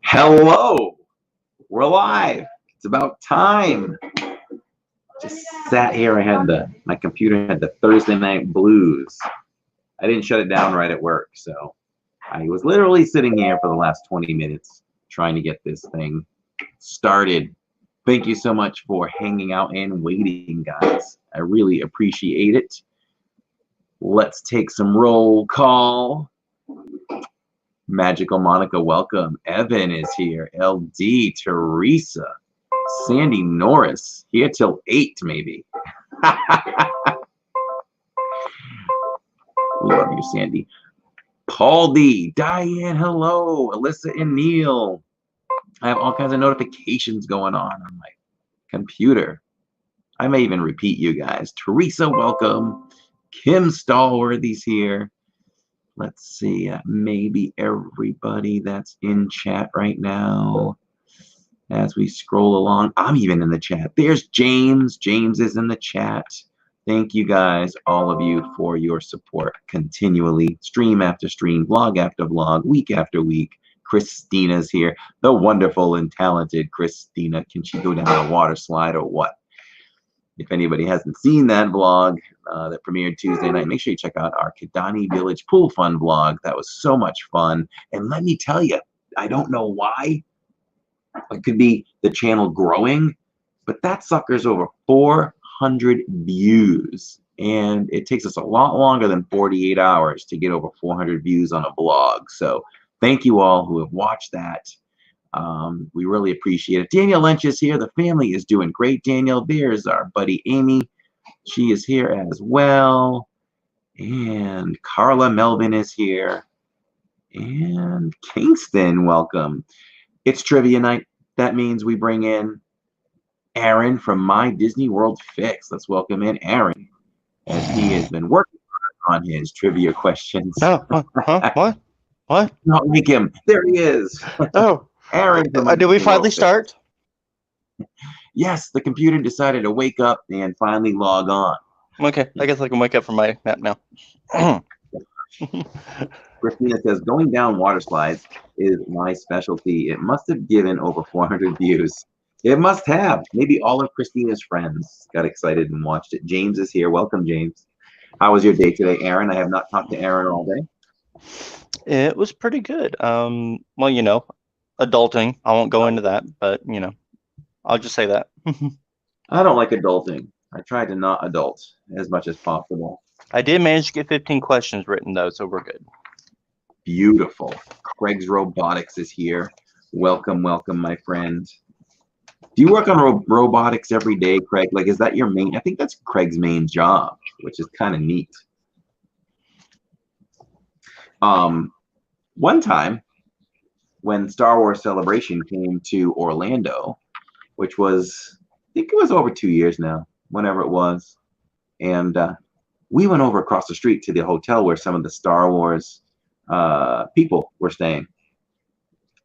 Hello, we're live. It's about time. Just sat here. I had my computer had the Thursday night blues. I didn't shut it down right at work, so I was literally sitting here for the last 20 minutes trying to get this thing started. Thank you so much for hanging out and waiting, guys. I really appreciate it. Let's take some roll call. Magical Monica, welcome. Evan is here. LD, Teresa, Sandy Norris, here till 8 maybe. Love you, Sandy. Paul D, Diane, hello. Alyssa and Neil. I have all kinds of notifications going on my computer. I may even repeat you guys. Teresa, welcome. Kim Stallworthy's here. Let's see, maybe everybody that's in chat right now. As we scroll along, I'm even in the chat. There's James. James is in the chat. Thank you guys, all of you, for your support continually. Stream after stream, vlog after vlog, week after week. Christina's here. The wonderful and talented Christina. Can she go down a water slide or what? If anybody hasn't seen that vlog that premiered Tuesday night, make sure you check out our Kidani Village Pool Fun vlog. That was so much fun. And let me tell you, I don't know why. It could be the channel growing, but that sucker's over 400 views. And it takes us a lot longer than 48 hours to get over 400 views on a vlog. So thank you all who have watched that. We really appreciate it. Daniel Lynch is here. The family is doing great. Daniel, there's our buddy Amy. She is here as well. And Carla Melvin is here. And Kingston, welcome. It's trivia night. That means we bring in Aaron from My Disney World Fix. Let's welcome in Aaron, as he has been working on his trivia questions. Oh, what? What? Not like him. There he is. Oh. Aaron, did we finally start? Yes, the computer decided to wake up and finally log on. Okay, I guess I can wake up from my nap now. Christina says, going down water slides is my specialty. It must have given over 400 views. It must have. Maybe all of Christina's friends got excited and watched it. James is here. Welcome, James. How was your day today, Aaron? I have not talked to Aaron all day. It was pretty good. Well, you know, adulting. I won't go into that, but you know, I'll just say that. I don't like adulting. I try to not adult as much as possible. I did manage to get 15 questions written though, so we're good. Beautiful. Craig's Robotics is here. Welcome, welcome, my friend. Do you work on robotics every day, Craig? Like, is that your main? I think that's Craig's main job, which is kind of neat. One time, when Star Wars Celebration came to Orlando, which was, I think it was over 2 years now, whenever it was. And we went over across the street to the hotel where some of the Star Wars people were staying.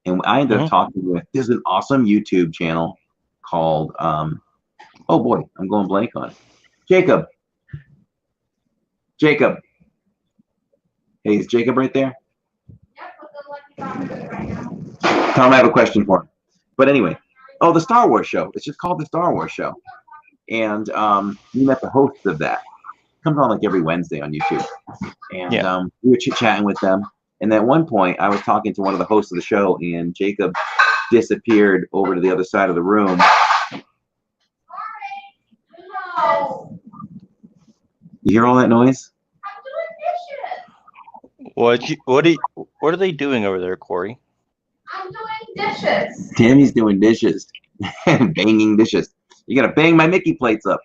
And I ended up talking with, there's an awesome YouTube channel called, oh boy, I'm going blank on it. Jacob. Jacob. Hey, is Jacob right there? Tom, I have a question for him. But anyway, oh, the Star Wars show. It's just called the Star Wars show. And we met the hosts of that. Comes on like every Wednesday on YouTube. And we were chit-chatting with them. And at one point, I was talking to one of the hosts of the show, and Jacob disappeared over to the other side of the room. You hear all that noise? What are they doing over there, Corey? I'm doing dishes. Tammy's doing dishes. Banging dishes. You gotta bang my Mickey plates up.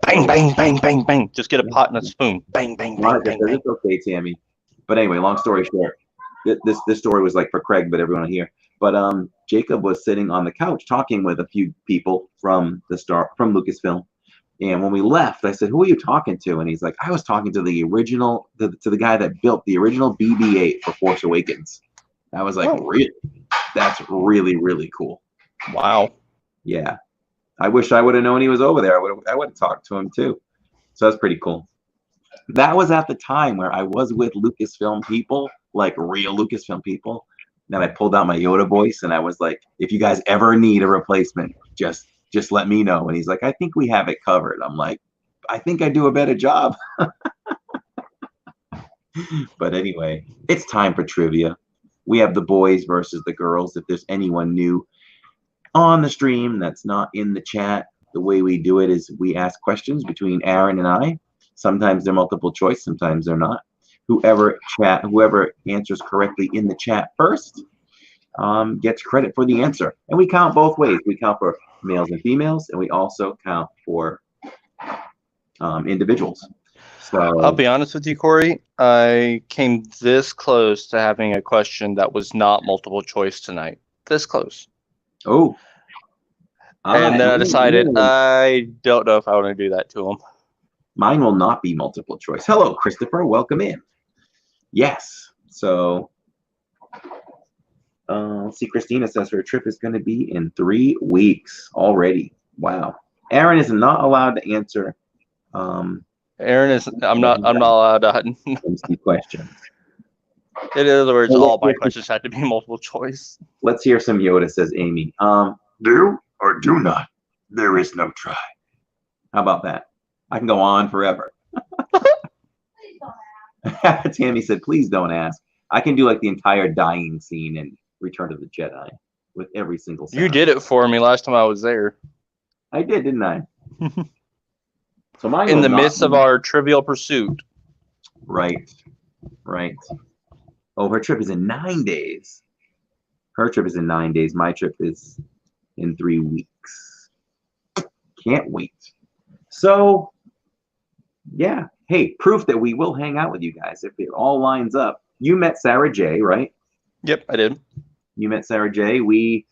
Bang, bang, bang, bang, bang. Just get a pot and a spoon. Bang, bang, bang, bang, bang. It's okay, Tammy. But anyway, long story short, this story was like for Craig, but everyone here. But Jacob was sitting on the couch talking with a few people from Lucasfilm. And when we left, I said, "Who are you talking to?" And he's like, "I was talking to the original, to the guy that built the original BB-8 for Force Awakens." I was like, "Really? That's really, really cool." Wow. Yeah. I wish I would have known he was over there. I would have talked to him too. So that's pretty cool. That was at the time where I was with Lucasfilm people, like real Lucasfilm people, Then I pulled out my Yoda voice and I was like, if you guys ever need a replacement, just let me know. And he's like, I think we have it covered. I'm like, I think I do a better job. But anyway, it's time for trivia. We have the boys versus the girls. If there's anyone new on the stream that's not in the chat, the way we do it is we ask questions between Aaron and I. Sometimes they're multiple choice, sometimes they're not. Whoever answers correctly in the chat first gets credit for the answer. And we count both ways. We count for males and females, and we also count for individuals. So I'll be honest with you, Corey. I came this close to having a question that was not multiple choice tonight. This close. oh. And then I decided I don't know if I want to do that to him. Mine will not be multiple choice. Hello, Christopher. Welcome in. Yes. So let's see. Christina says her trip is going to be in 3 weeks already. Wow. Aaron is not allowed to answer. Aaron is. I'm not allowed to. MC questions. In other words, all my questions had to be multiple choice. Let's hear some Yoda, says Amy. Do or do not. There is no try. How about that? I can go on forever. Tammy said, please don't ask. I can do like the entire dying scene in Return of the Jedi with every single sound. You did it for me last time I was there. I did, didn't I? So mine in the midst of our Trivial Pursuit. Right. Right. Oh, her trip is in 9 days. Her trip is in 9 days. My trip is in 3 weeks. Can't wait. So, yeah. Hey, proof that we will hang out with you guys if it all lines up. You met Sarah J, right? Yep, I did. You met Sarah J. We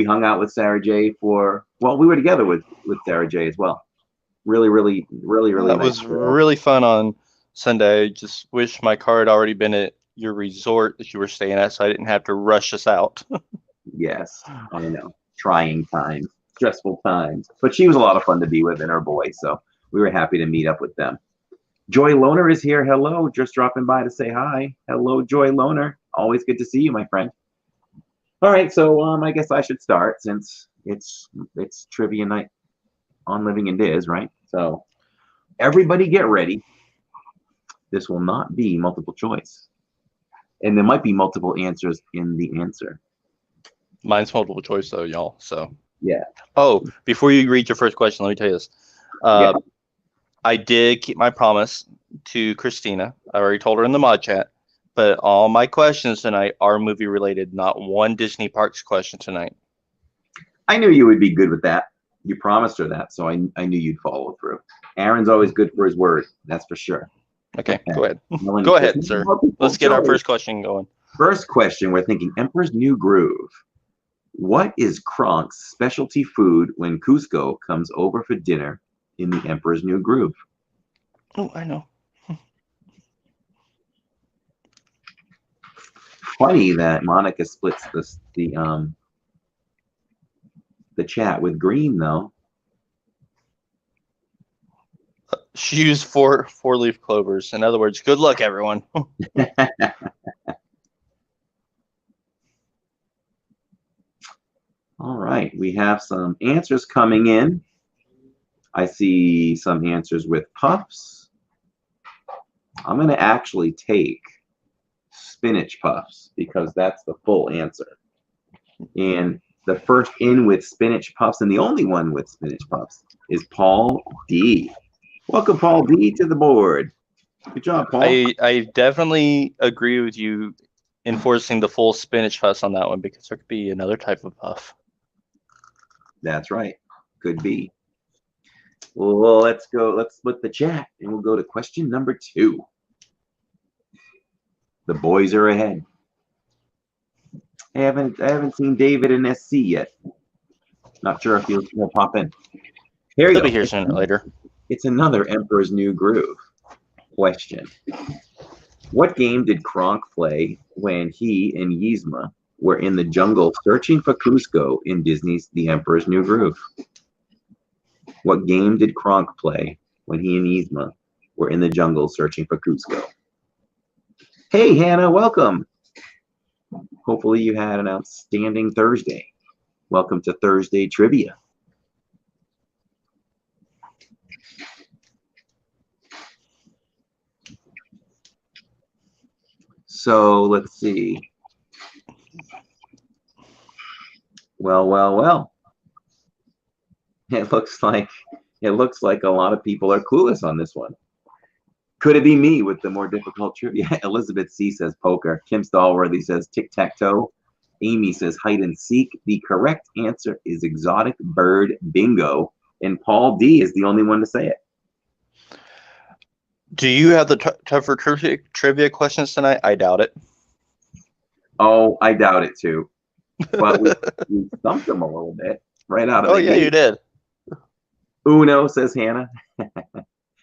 hung out with Sarah J for, well, we were together with Sarah J as well. Really That nice. was really fun on Sunday. I just wish my car had already been at your resort that you were staying at, so I didn't have to rush us out. Yes, I know. Trying times, stressful times. But she was a lot of fun to be with and her boy, so we were happy to meet up with them. Joy Loner is here. Hello, just dropping by to say hi. Hello, Joy Loner. Always good to see you, my friend. All right, so I guess I should start since it's trivia night on Living in Diz, right? So everybody get ready. This will not be multiple choice. And there might be multiple answers in the answer. Mine's multiple choice though, y'all. So yeah. Oh, before you read your first question, let me tell you this. Yeah. I did keep my promise to Christina. I already told her in the mod chat. But all my questions tonight are movie related, not one Disney Parks question tonight. I knew you would be good with that. You promised her that, so I knew you'd follow through. Aaron's always good for his word, that's for sure. Okay, go ahead. Go ahead, sir. Let's get our first question going. First question, we're thinking Emperor's New Groove. What is Kronk's specialty food when Cusco comes over for dinner in the Emperor's New Groove? Oh, I know. Funny that Monica splits the chat with green though. She used four-leaf clovers. In other words, good luck, everyone. All right, we have some answers coming in. I see some answers with puffs. I'm going to actually take spinach puffs because that's the full answer. And the first in with spinach puffs and the only one with spinach puffs is Paul D. Welcome, Paul D, to the board. Good job, Paul. I definitely agree with you enforcing the full spinach puffs on that one because there could be another type of puff. That's right. Could be. Well, let's go. Let's split the chat and we'll go to question number 2. The boys are ahead. I haven't seen David and SC yet. Not sure if he'll pop in. Here you go. He'll be here sooner or later. It's another Emperor's New Groove question. What game did Kronk play when he and Yzma were in the jungle searching for Cusco in Disney's The Emperor's New Groove? What game did Kronk play when he and Yzma were in the jungle searching for Cusco? Hey, Hannah, welcome. Hopefully you had an outstanding Thursday. Welcome to Thursday Trivia. So let's see. Well. It looks like a lot of people are clueless on this one. Could it be me with the more difficult trivia? Elizabeth C says poker. Kim Stallworthy says tic-tac-toe. Amy says hide and seek. The correct answer is exotic bird bingo. And Paul D is the only one to say it. Do you have the tougher trivia questions tonight? I doubt it. Oh, I doubt it too. But we stumped them a little bit right out of the gate. You did. Uno, says Hannah.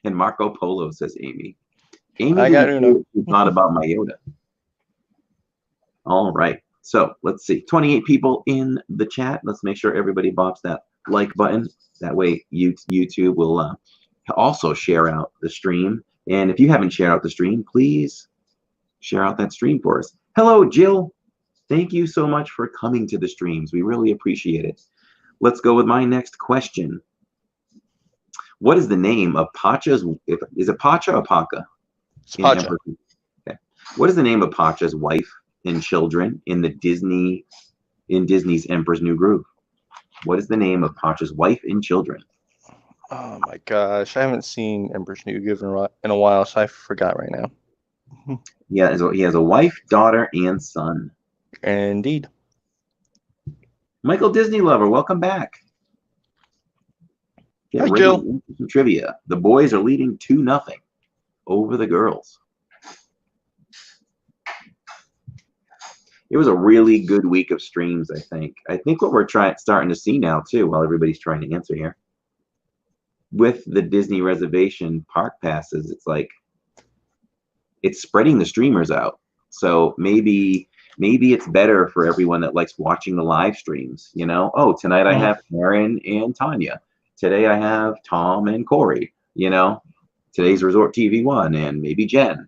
And Marco Polo, says Amy. Amy I got Uno. Thought about Myota. All right. So let's see. 28 people in the chat. Let's make sure everybody bops that like button. That way YouTube will also share out the stream. And if you haven't shared out the stream, please share out that stream for us. Hello, Jill. Thank you so much for coming to the streams. We really appreciate it. Let's go with my next question. What is the name of Pacha's? Is it Pacha or Paca? It's Pacha. Okay. What is the name of Pacha's wife and children in Disney's Emperor's New Groove? What is the name of Pacha's wife and children? Oh my gosh, I haven't seen Emperor's New Groove in a while, so I forgot right now. Yeah, he has a wife, daughter, and son. Indeed. Michael Disney Lover, welcome back. Hi, Jill. Trivia. The boys are leading 2-0 over the girls. It was a really good week of streams, I think. I think what we're starting to see now, too, while everybody's trying to answer here, with the Disney reservation park passes, it's like it's spreading the streamers out. So maybe it's better for everyone that likes watching the live streams. You know, oh, tonight I have Karen and Tanya. Today I have Tom and Corey. You know, today's Resort TV 1 and maybe Jen.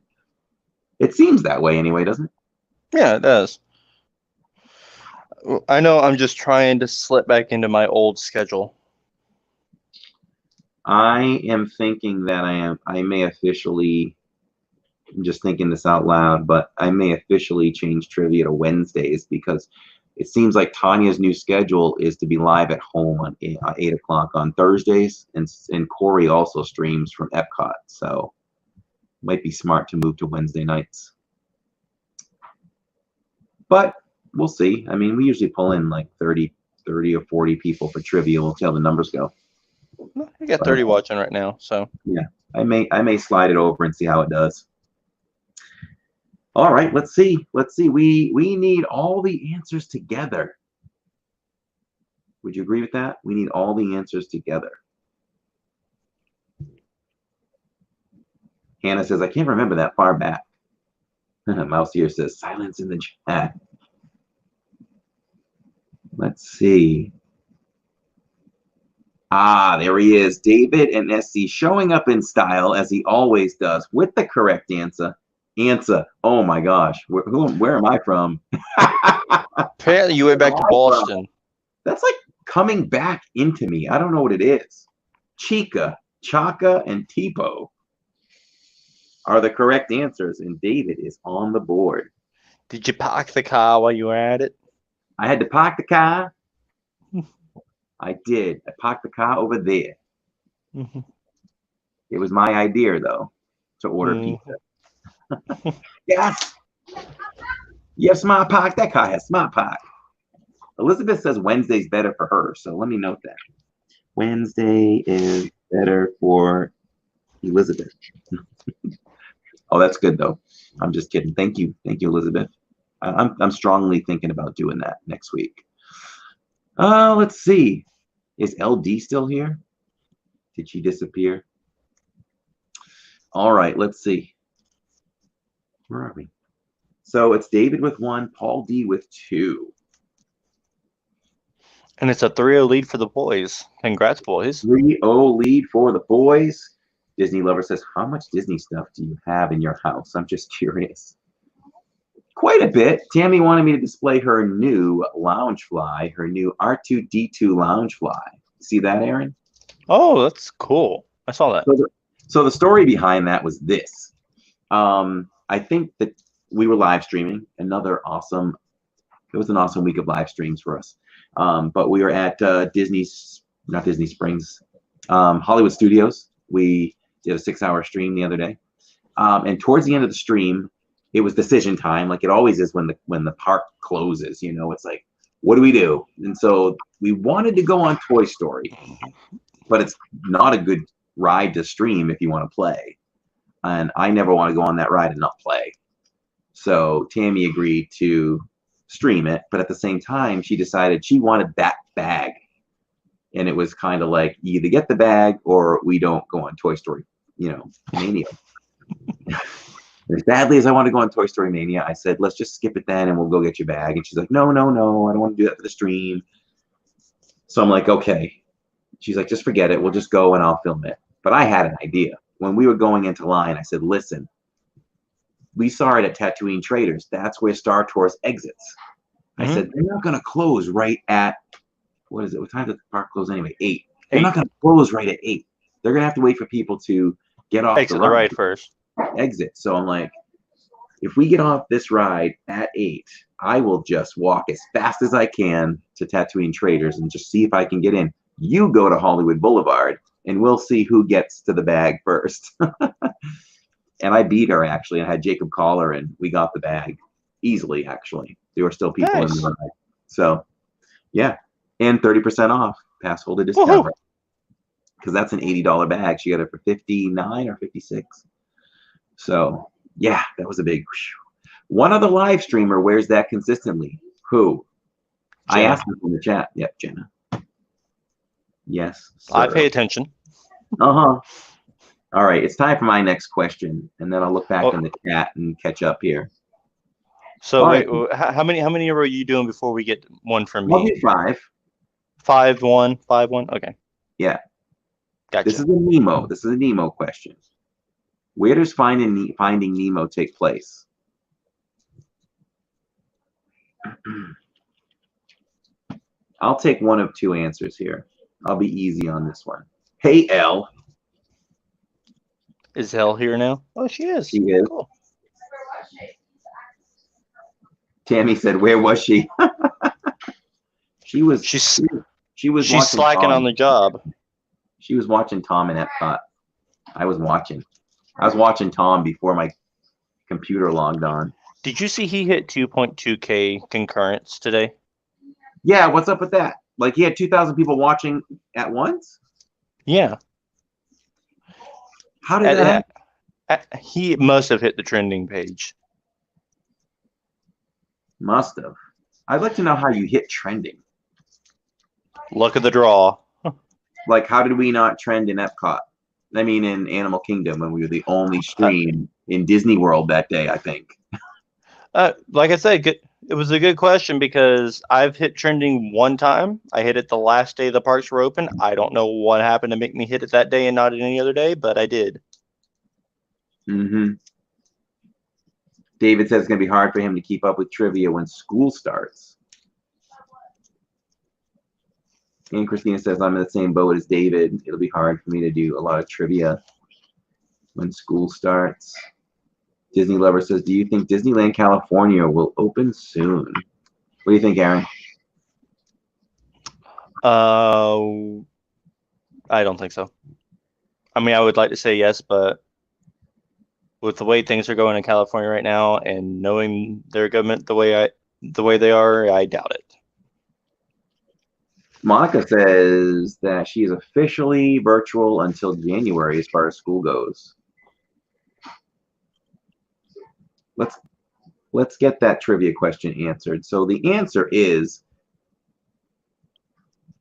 It seems that way anyway, doesn't it? Yeah, it does. I know I'm just trying to slip back into my old schedule. I am thinking that I may officially, I'm just thinking this out loud, but I may officially change trivia to Wednesdays because it seems like Tanya's new schedule is to be live at home on 8 o'clock on Thursdays, and Corey also streams from Epcot, so it might be smart to move to Wednesday nights. But we'll see. I mean, we usually pull in like 30 or 40 people for trivia. We'll see how the numbers go. I got 30 watching right now, so yeah, I may slide it over and see how it does. All right, let's see. We need all the answers together. Would you agree with that? We need all the answers together. Hannah says, I can't remember that far back. Mouse here says, silence in the chat. Let's see. Ah, there he is. David and SC showing up in style as he always does with the correct answer. Oh my gosh. Where am I from? Apparently you went back to Boston. That's like coming back into me. I don't know what it is. Chica, Chaka, and Tipo are the correct answers, and David is on the board. Did you park the car while you were at it? I had to park the car. I did. I parked the car over there. It was my idea, though, to order pizza. Yes. You have smart park. That car has smart park. Elizabeth says Wednesday's better for her, so let me note that. Wednesday is better for Elizabeth. Oh, that's good, though. I'm just kidding. Thank you, Elizabeth. I'm strongly thinking about doing that next week. Let's see. Is LD still here? Did she disappear? All right, let's see. Where are we? So it's David with 1, Paul D with 2. And it's a 3-0 lead for the boys. Congrats, boys. 3-0 lead for the boys. Disney Lover says, how much Disney stuff do you have in your house? I'm just curious. Quite a bit. Tammy wanted me to display her new lounge fly, her new R2D2 lounge fly. See that, Aaron? Oh, that's cool. I saw that. So the story behind that was this. I think that we were live streaming. It was an awesome week of live streams for us. But we were at not Disney Springs, Hollywood Studios. We did a 6-hour stream the other day. And towards the end of the stream, it was decision time, like it always is when the park closes. You know, it's like, what do we do? And so we wanted to go on Toy Story, but it's not a good ride to stream if you want to play. And I never want to go on that ride and not play. So Tammy agreed to stream it, but at the same time, she decided she wanted that bag. And it was kind of like, you either get the bag or we don't go on Toy Story, Mania. As badly as I want to go on Toy Story Mania, I said, let's just skip it then and we'll go get your bag. And she's like, no, I don't want to do that for the stream. So I'm like, okay. She's like, just forget it. We'll just go and I'll film it. But I had an idea. When we were going into line, I said, listen, we saw it at Tatooine Traders. That's where Star Tours exits. I said, they're not going to close right at, what is it? What time does the park close anyway? 8. They're not going to close right at 8. They're going to have to wait for people to get off the ride first. Exit. So I'm like, if we get off this ride at 8, I will just walk as fast as I can to Tatooine Traders and just see if I can get in. You go to Hollywood Boulevard and we'll see who gets to the bag first. And I beat her, actually. I had Jacob call her and we got the bag easily, actually. There were still people in the ride. So, yeah. And 30% off pass holder discount. Because that's an $80 bag. She got it for $59 or $56. So, yeah, that was a big whew. One other live streamer wears that consistently. Who? Jenna. I asked her in the chat. Yep, Jenna. Yes, sir. I pay attention. All right, it's time for my next question, and then I'll look back in the chat and catch up here. So wait, how many are you doing before we get one from me? I'll do 5. 5-1, 5-1. Okay. Yeah. Gotcha. This is a Nemo question. Where does Finding Nemo take place? I'll take one of 2 answers here. I'll be easy on this one. Hey, Elle. Is Elle here now? Oh, she is. She is. Cool. Tammy said, "Where was she?" She's slacking on the job. She was watching Tom in Epcot. I was watching Tom before my computer logged on. Did you see he hit 2.2K concurrents today? Yeah, what's up with that? Like he had 2,000 people watching at once? Yeah. How did that? He must have hit the trending page. Must have. I'd like to know how you hit trending. Luck of the draw. Like, how did we not trend in Epcot? I mean, in Animal Kingdom, when we were the only stream in Disney World that day, I think. Like I said, it was a good question because I've hit trending one time. I hit it the last day the parks were open. I don't know what happened to make me hit it that day and not any other day, but I did. Mm-hmm. David says it's going to be hard for him to keep up with trivia when school starts. And Christina says, I'm in the same boat as David. It'll be hard for me to do a lot of trivia when school starts. Disney Lover says, do you think Disneyland California will open soon? What do you think, Aaron? I don't think so. I mean, I would like to say yes, but with the way things are going in California right now and knowing their government the way they are, I doubt it. Monica says that she is officially virtual until January as far as school goes. Let's get that trivia question answered. So the answer is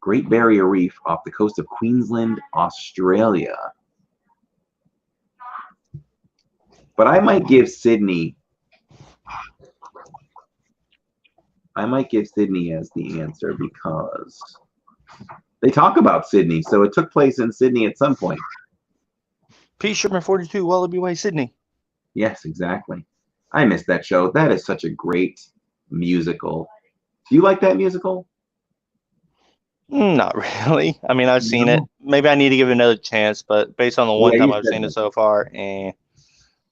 Great Barrier Reef off the coast of Queensland, Australia. But I might give Sydney as the answer because they talk about Sydney, so it took place in Sydney at some point. Pete Sherman 42, Wallaby Way, Sydney. Yes, exactly. I missed that show. That is such a great musical. Do you like that musical? Not really. I mean, I've seen it. No. Maybe I need to give it another chance, but based on the one Yeah, time you I've said seen it that. so far, eh.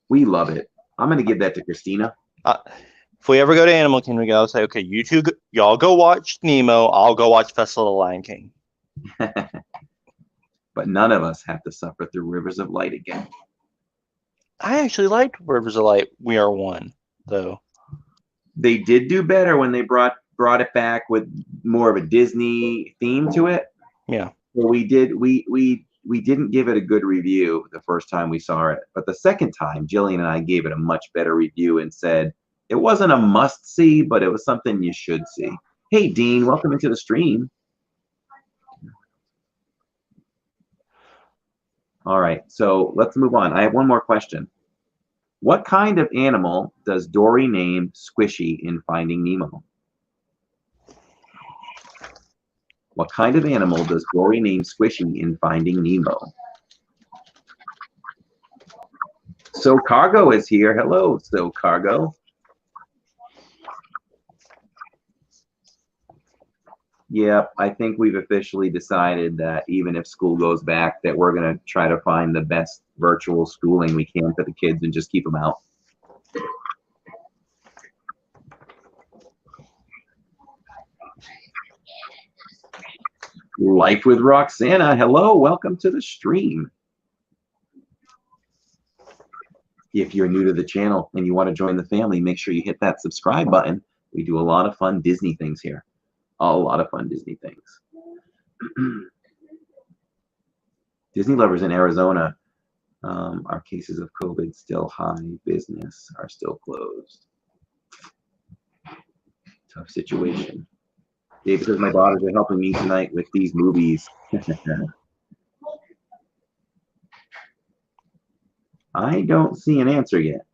We love it. I'm gonna give that to Christina. If we ever go to Animal Kingdom, I'll say, okay, you two, y'all go watch Nemo. I'll go watch Festival of the Lion King. But none of us have to suffer through Rivers of Light again. I actually liked Rivers of Light. We Are One, though. They did do better when they brought it back with more of a Disney theme to it. Yeah. So we didn't give it a good review the first time we saw it, but the second time, Jillian and I gave it a much better review and said it wasn't a must see, but it was something you should see. Hey, Dean, welcome into the stream. All right, so let's move on. I have one more question. What kind of animal does Dory name Squishy in Finding Nemo? What kind of animal does Dory name Squishy in Finding Nemo? So Cargo is here. Hello, So Cargo. Yeah, I think we've officially decided that even if school goes back, that we're going to try to find the best virtual schooling we can for the kids and just keep them out. Life with Roxana. Hello, welcome to the stream. If you're new to the channel and you want to join the family, make sure you hit that subscribe button. We do a lot of fun Disney things here. A lot of fun Disney things. Disney lovers in Arizona, are cases of COVID still high? Business are still closed. Tough situation. David says my daughters are helping me tonight with these movies. I don't see an answer yet.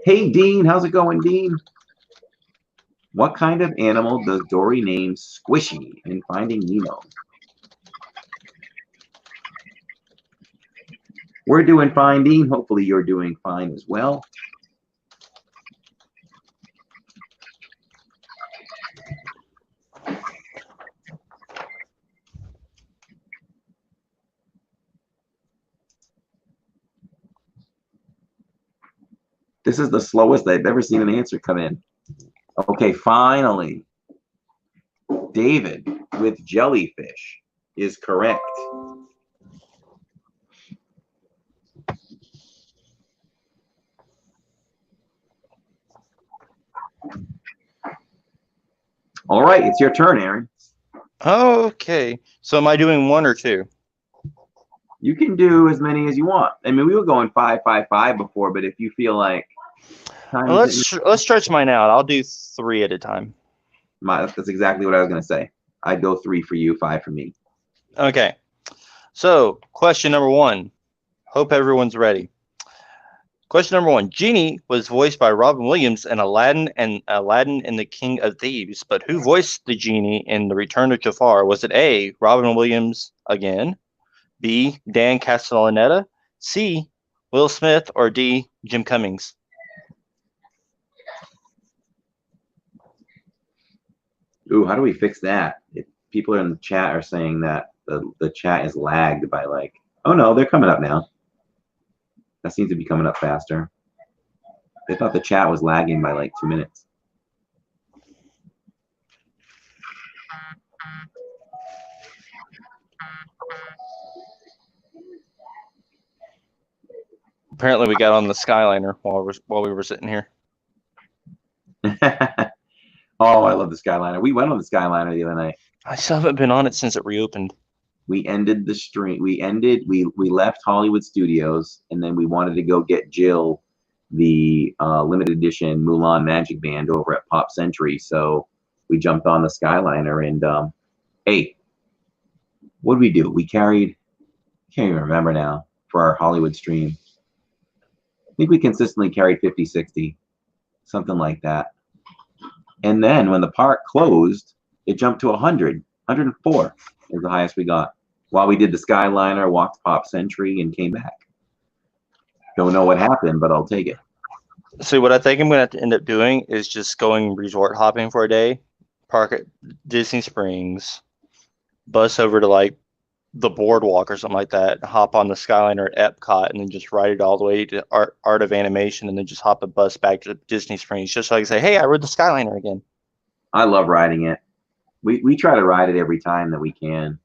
Hey, Dean, how's it going, Dean? What kind of animal does Dory name Squishy in Finding Nemo? We're doing fine, Dean. Hopefully you're doing fine as well. This is the slowest I've ever seen an answer come in. Okay, finally. David with jellyfish is correct. All right, it's your turn, Aaron. Okay. So am I doing one or two? You can do as many as you want. I mean, we were going 5, 5, 5 before, but if you feel like Well, let's stretch mine out. I'll do 3 at a time. That's exactly what I was going to say. I'd go 3 for you, 5 for me. Okay. So, question number 1. Hope everyone's ready. Question number 1. Genie was voiced by Robin Williams in Aladdin and the King of Thieves, but who voiced the genie in The Return of Jafar? Was it A, Robin Williams again, B, Dan Castellaneta, C, Will Smith, or D, Jim Cummings? Ooh, how do we fix that? If people in the chat are saying that the chat is lagged by like, oh no, they're coming up now. That seems to be coming up faster. They thought the chat was lagging by like 2 minutes. Apparently, we got on the Skyliner while we were sitting here. Oh, I love the Skyliner. We went on the Skyliner the other night. I still haven't been on it since it reopened. We ended the stream. We left Hollywood Studios, and then we wanted to go get Jill the limited edition Mulan Magic Band over at Pop Century. So we jumped on the Skyliner, and hey, what did we do? We carried, I can't even remember now, for our Hollywood stream. I think we consistently carried 50, 60, something like that. And then when the park closed, it jumped to 100, 104 is the highest we got. While we did the Skyliner, walked Pop Century, and came back. Don't know what happened, but I'll take it. See, what I think I'm going to have to end up doing is just going resort hopping for a day, park at Disney Springs, bus over to like the boardwalk or something like that, hop on the Skyliner at Epcot, and then just ride it all the way to Art of Animation, and then just hop a bus back to Disney Springs, just so I can say, hey, I rode the Skyliner again. I love riding it. We try to ride it every time that we can.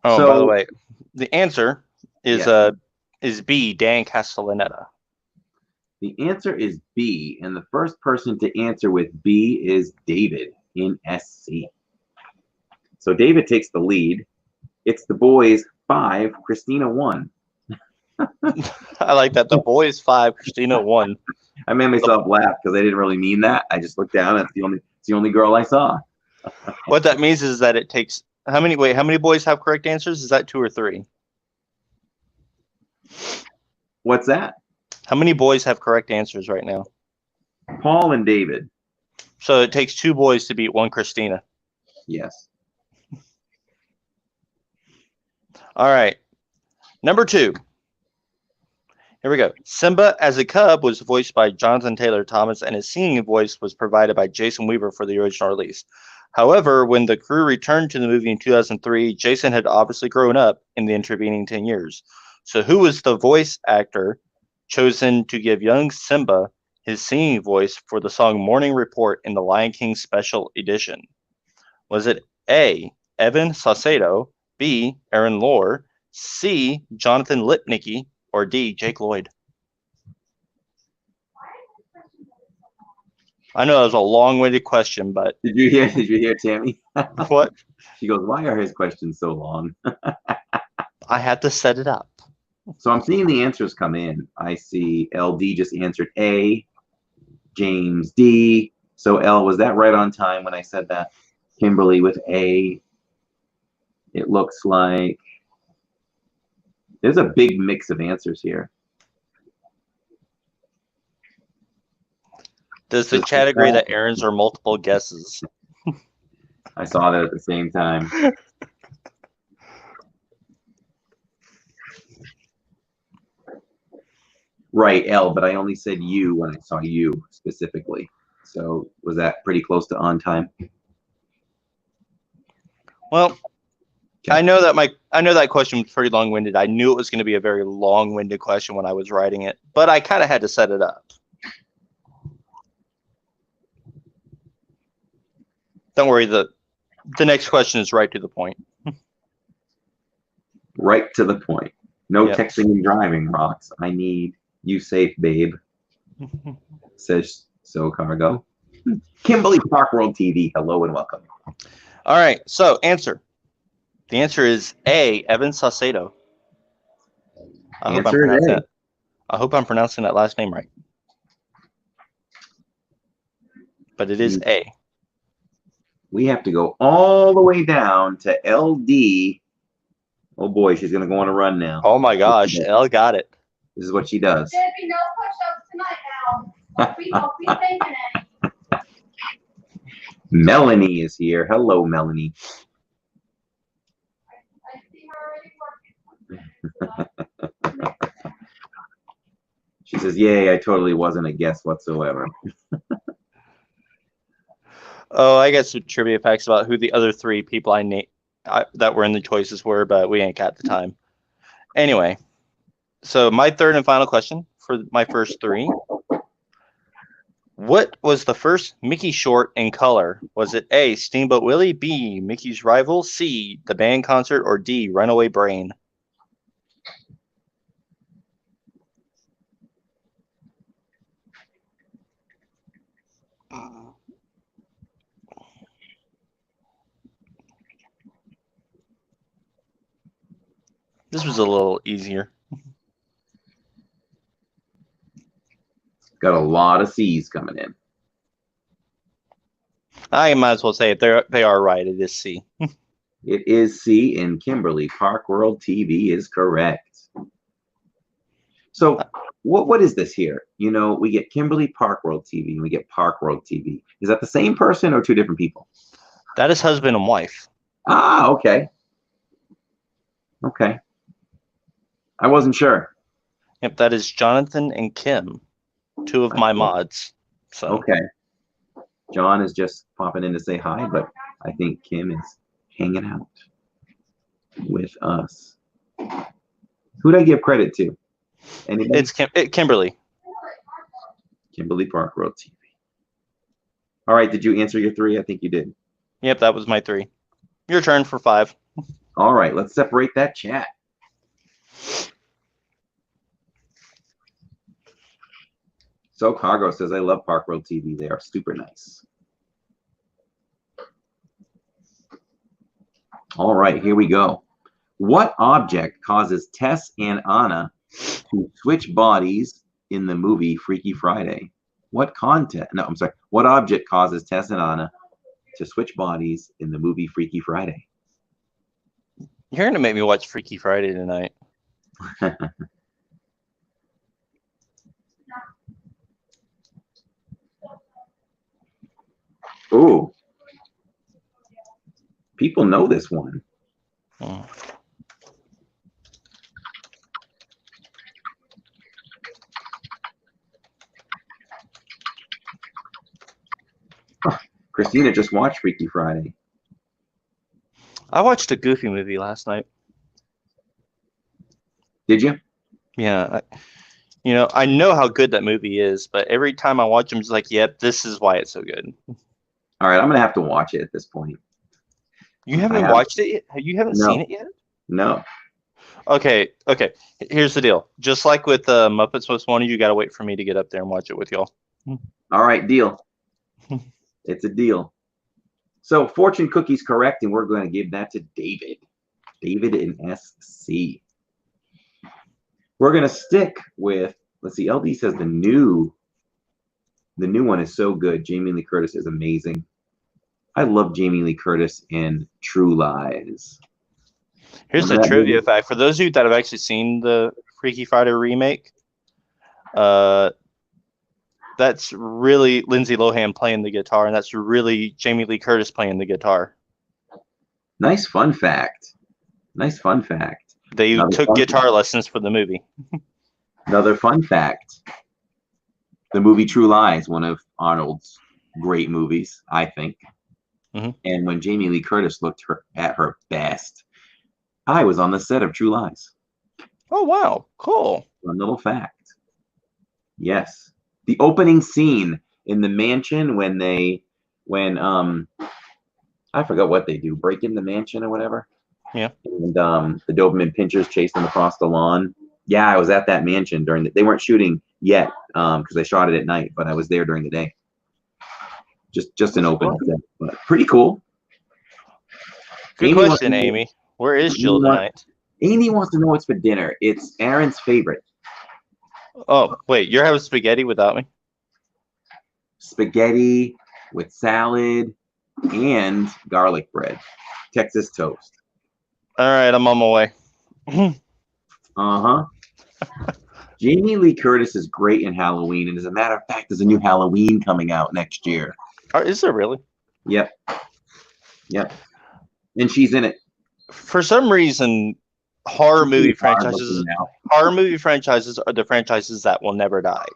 Oh, So, by the way, the answer is yeah. is B, Dan Castellaneta. The answer is B, and the first person to answer with B is David in SC. So David takes the lead. It's the boys 5, Christina 1. I like that. The boys 5, Christina 1. I made myself laugh because I didn't really mean that. I just looked down. It's the only girl I saw. What that means is that it takes how many boys have correct answers? Is that 2 or 3? What's that? How many boys have correct answers right now? Paul and David. So it takes 2 boys to beat 1 Christina. Yes. All right. Number 2. Here we go. Simba as a cub was voiced by Jonathan Taylor Thomas, and his singing voice was provided by Jason Weaver for the original release. However, when the crew returned to the movie in 2003, Jason had obviously grown up in the intervening 10 years. So who was the voice actor chosen to give young Simba his singing voice for the song Morning Report in the Lion King Special Edition? Was it A, Evan Saucedo, B, Aaron Lohr, C, Jonathan Lipnicki, or D, Jake Lloyd? I know that was a long-winded question, but Did you hear Tammy? what? She goes, why are his questions so long? I had to set it up. So I'm seeing the answers come in. I see LD just answered A, James D. So L, was that right on time when I said that? Kimberly with A. It looks like there's a big mix of answers here. Does the chat agree that Aaron's are multiple guesses? I saw that at the same time. Right, L, but I only said you when I saw you specifically. So was that pretty close to on time? Well, Okay. I know that question was pretty long-winded. I knew it was going to be a very long-winded question when I was writing it, but I kind of had to set it up. Don't worry, the next question is right to the point. Right to the point. No Yep. texting and driving, Rocks. I need you safe, babe. Says So Cargo. Kimberly Park World TV. Hello and welcome. All right, so answer. The answer is A, Evan Saucedo. I hope I'm pronouncing that last name right. But it is A. We have to go all the way down to LD. Oh boy, she's gonna go on a run now. Oh my gosh, Elle got it. This is what she does. There'd be no push-ups tonight, Al. Don't be thinking it. Melanie is here. Hello, Melanie. I see her already working. She says, yay, I totally wasn't a guess whatsoever. Oh, I got some trivia facts about who the other 3 people I named that were in the choices were, but we ain't got the time. Anyway, so my third and final question for my first 3. What was the first Mickey short in color? Was it A, Steamboat Willie, B, Mickey's Rival, C, The Band Concert, or D, Runaway Brain? This was a little easier. Got a lot of C's coming in. I might as well say it. They are right. It is C. It is C, and Kimberly Park World TV is correct. So what is this here? You know, we get Kimberly Park World TV and we get Park World TV. Is that the same person or 2 different people? That is husband and wife. Ah, okay. Okay. I wasn't sure. Yep, that is Jonathan and Kim, two of my mods. So Okay. John is just popping in to say hi, but I think Kim is hanging out with us. Who'd I give credit to? Anybody? it's Kimberly. Kimberly Park Road TV. All right, did you answer your 3? I think you did. Yep, that was my 3. Your turn for 5. All right, let's separate that chat. So Cargo says, I love Park Road TV. They are super nice. All right, here we go. What object causes Tess and Anna to switch bodies in the movie Freaky Friday? What object causes Tess and Anna to switch bodies in the movie Freaky Friday? You're going to make me watch Freaky Friday tonight. Ooh. People know this one. Oh. Christina just watched Freaky Friday. I watched a Goofy movie last night. Did you? Yeah. I know how good that movie is, but every time I watch them, it's like, yep, this is why it's so good. All right, I'm going to have to watch it at this point. You haven't watched it yet? You haven't seen it yet? No. Okay. Here's the deal. Just like with Muppets Most Wanted, you got to wait for me to get up there and watch it with y'all. All right, deal. It's a deal. So fortune cookie's correct, and we're going to give that to David. David in SC. We're going to stick with, let's see, LD says the new one is so good. Jamie Lee Curtis is amazing. I love Jamie Lee Curtis in True Lies. Here's the trivia fact. For those of you that have actually seen the Freaky Friday remake, that's really Lindsay Lohan playing the guitar, and that's really Jamie Lee Curtis playing the guitar. Nice fun fact. They took guitar lessons for the movie. Another fun fact. The movie True Lies, one of Arnold's great movies, I think. Mm-hmm. And when Jamie Lee Curtis looked at her best, I was on the set of True Lies. Oh, wow. Cool. One little fact. Yes. The opening scene in the mansion when I forgot what they do, break in the mansion or whatever. Yeah. And the Doberman pinchers chased them across the lawn. Yeah, I was at that mansion they weren't shooting yet because they shot it at night, but I was there during the day. Just an open set, but pretty cool. Good question, Amy. Where is Jill tonight? Amy wants to know what's for dinner. It's Aaron's favorite. Oh, wait, you're having spaghetti without me? Spaghetti with salad and garlic bread. Texas toast. All right, I'm on my way. Uh-huh. Jamie Lee Curtis is great in Halloween, and as a matter of fact, there's a new Halloween coming out next year. Is there really? Yep. And she's in it. For some reason, horror movie franchises are the franchises that will never die.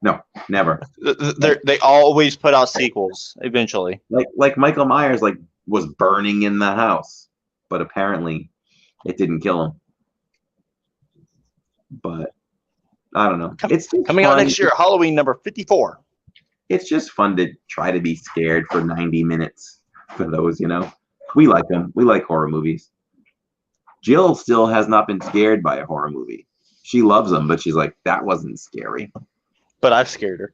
No, never. They always put out sequels eventually. Like Michael Myers was burning in the house, but apparently it didn't kill him. But I don't know. It's coming out next year, Halloween number 54. It's just fun to try to be scared for 90 minutes for those, We like them. We like horror movies. Jill still has not been scared by a horror movie. She loves them, but she's like, that wasn't scary. But I've scared her.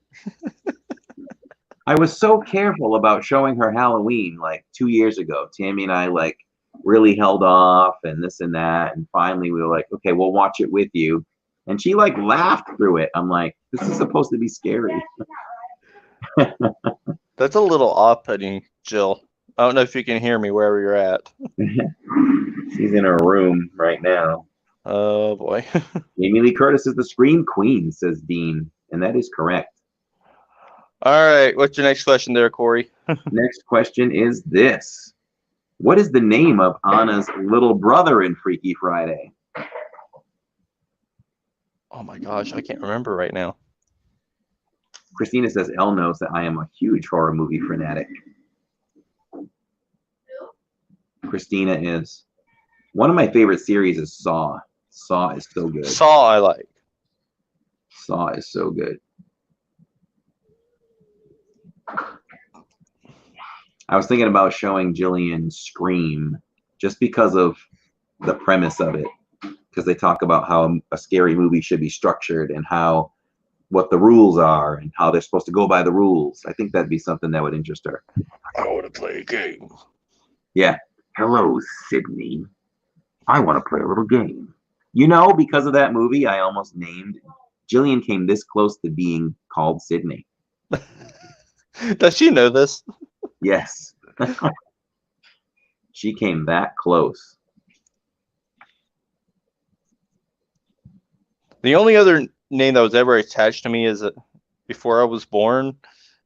I was so careful about showing her Halloween 2 years ago. Tammy and I really held off and this and that. And finally we were like, okay, we'll watch it with you. And she laughed through it. I'm like, this is supposed to be scary. That's a little off-putting, Jill. I don't know if you can hear me wherever you're at. She's in her room right now. Oh, boy. Jamie Lee Curtis is the Scream Queen, says Dean. And that is correct. All right. What's your next question there, Corey? Next question is this. What is the name of Anna's little brother in Freaky Friday? Oh my gosh, I can't remember right now. Christina says Elle knows that I am a huge horror movie fanatic. Christina is. One of my favorite series is Saw. Saw is so good. Saw I like. Saw is so good. I was thinking about showing Jillian Scream just because of the premise of it. Because they talk about how a scary movie should be structured and how what the rules are and how they're supposed to go by the rules. I think that'd be something that would interest her. I want to play a game. Yeah. Hello, Sydney. I want to play a little game. You know, because of that movie, I almost named Jillian came this close to being called Sydney. Does she know this? Yes. She came that close. The only other name that was ever attached to me is that before I was born,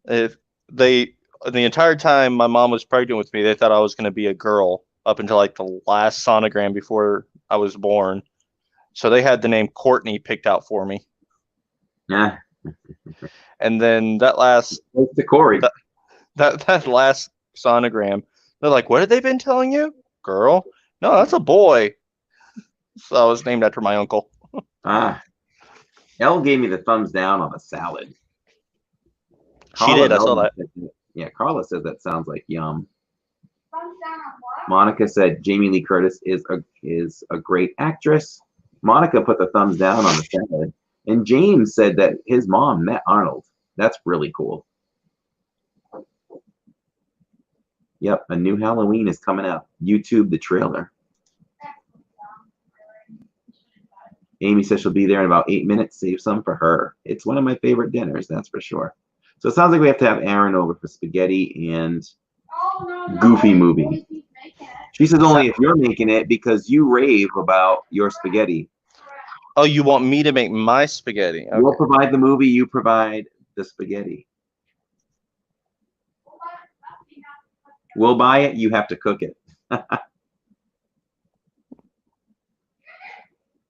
if the entire time my mom was pregnant with me, they thought I was going to be a girl up until like the last sonogram before I was born. So they had the name Courtney picked out for me. Yeah. And then that last Thanks to Corey. that last sonogram, they're like, "What have they been telling you, girl? No, that's a boy." So I was named after my uncle. Elle gave me the thumbs down on the salad. She did. I saw that. Yeah, Carla says that sounds like yum. Thumbs down on what? Monica said Jamie Lee Curtis is a great actress. Monica put the thumbs down on the salad. And James said that his mom met Arnold. That's really cool. Yep, a new Halloween is coming out. YouTube the trailer. Amy says she'll be there in about 8 minutes. Save some for her. It's one of my favorite dinners, that's for sure. So it sounds like we have to have Aaron over for spaghetti and Goofy movie. She says only if you're making it because you rave about your spaghetti. Oh, you want me to make my spaghetti? Okay. We'll provide the movie, you provide the spaghetti. We'll buy it, you have to cook it.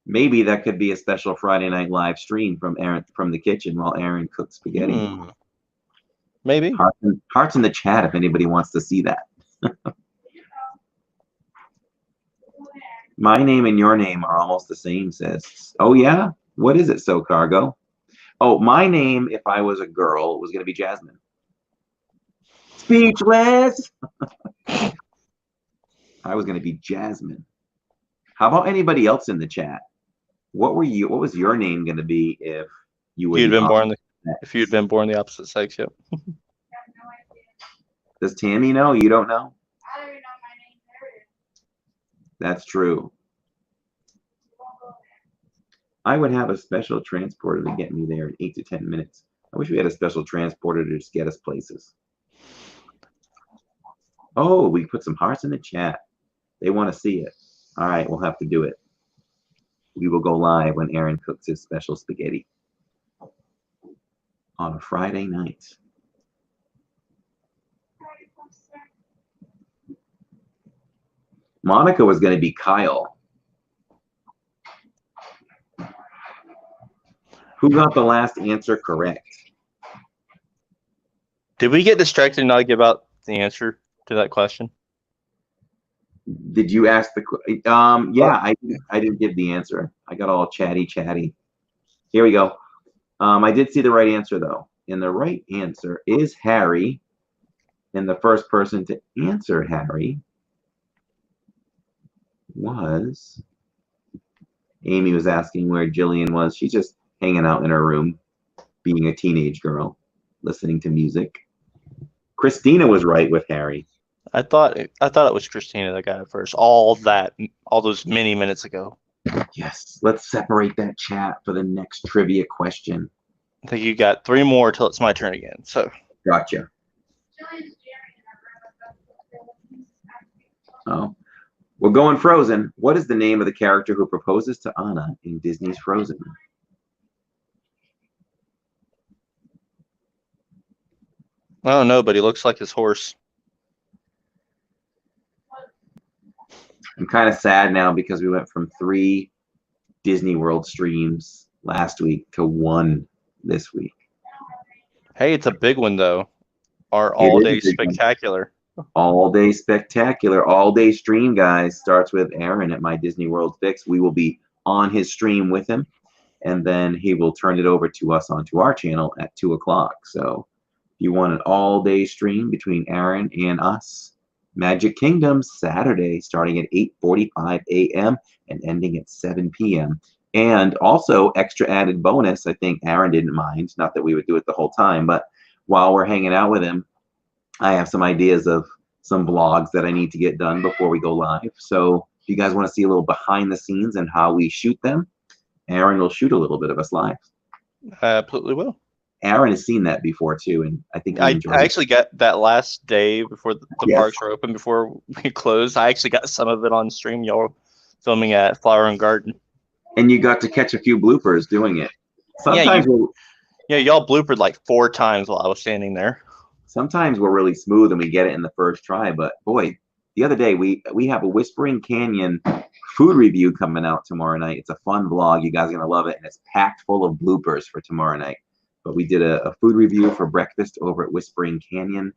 Maybe that could be a special Friday night live stream from Aaron from the kitchen while Aaron cooks spaghetti. Maybe. Hearts in the chat if anybody wants to see that. My name and your name are almost the same, says. Oh yeah? What is it, So Cargo? Oh, my name, if I was a girl, was going to be Jasmine. Speechless! I was going to be Jasmine. How about anybody else in the chat? What was your name going to be if you were You'd been born if you'd been born the opposite sex? Yep. Does Tammy know? You don't know? I don't even know my name. That's true. I would have a special transporter to get me there in 8 to 10 minutes. I wish we had a special transporter to just get us places. Oh, we put some hearts in the chat. They want to see it. All right, we'll have to do it. We will go live when Aaron cooks his special spaghetti on a Friday night. Monica was going to be Kyle. Who got the last answer correct? Did we get distracted and not give out the answer to that question? Did you ask the yeah, I didn't give the answer. I got all chatty. Here we go. I did see the right answer though. And the right answer is Harry. And the first person to answer Harry was Amy. Was asking where Jillian was. She's just hanging out in her room, being a teenage girl, listening to music. Christina was right with Harry. I thought it was Christina that got it first. All those many minutes ago. Yes. Let's separate that chat for the next trivia question. I think you got 3 more till it's my turn again. So gotcha. Oh, we're going Frozen. What is the name of the character who proposes to Anna in Disney's Frozen? I don't know, but he looks like his horse. I'm kind of sad now because we went from 3 Disney World streams last week to 1 this week. Hey, it's a big one though. Our It is a all-day big one. spectacular. All day spectacular, all day stream, guys. Starts with Aaron at My Disney World Fix. We will be on his stream with him, and then he will turn it over to us onto our channel at 2 o'clock. So if you want an all day stream between Aaron and us, Magic Kingdom Saturday starting at 8:45 a.m. and ending at 7 p.m. And also extra added bonus, I think Aaron didn't mind, not that we would do it the whole time, but while we're hanging out with him, I have some ideas of some vlogs that I need to get done before we go live. So if you guys want to see a little behind the scenes and how we shoot them, Aaron will shoot a little bit of us live. I absolutely will. Aaron has seen that before too, and I think he I enjoyed it. actually got that last day before the Yes. parks were open, before we closed. I actually got some of it on stream. Y'all filming at Flower and Garden. And you got to catch a few bloopers doing it. Sometimes Y'all bloopered like 4 times while I was standing there. sometimes we're really smooth and we get it in the first try, but boy, the other day we have a Whispering Canyon food review coming out tomorrow night. It's a fun vlog. You guys are gonna love it, and it's packed full of bloopers for tomorrow night. But we did a food review for breakfast over at Whispering Canyon,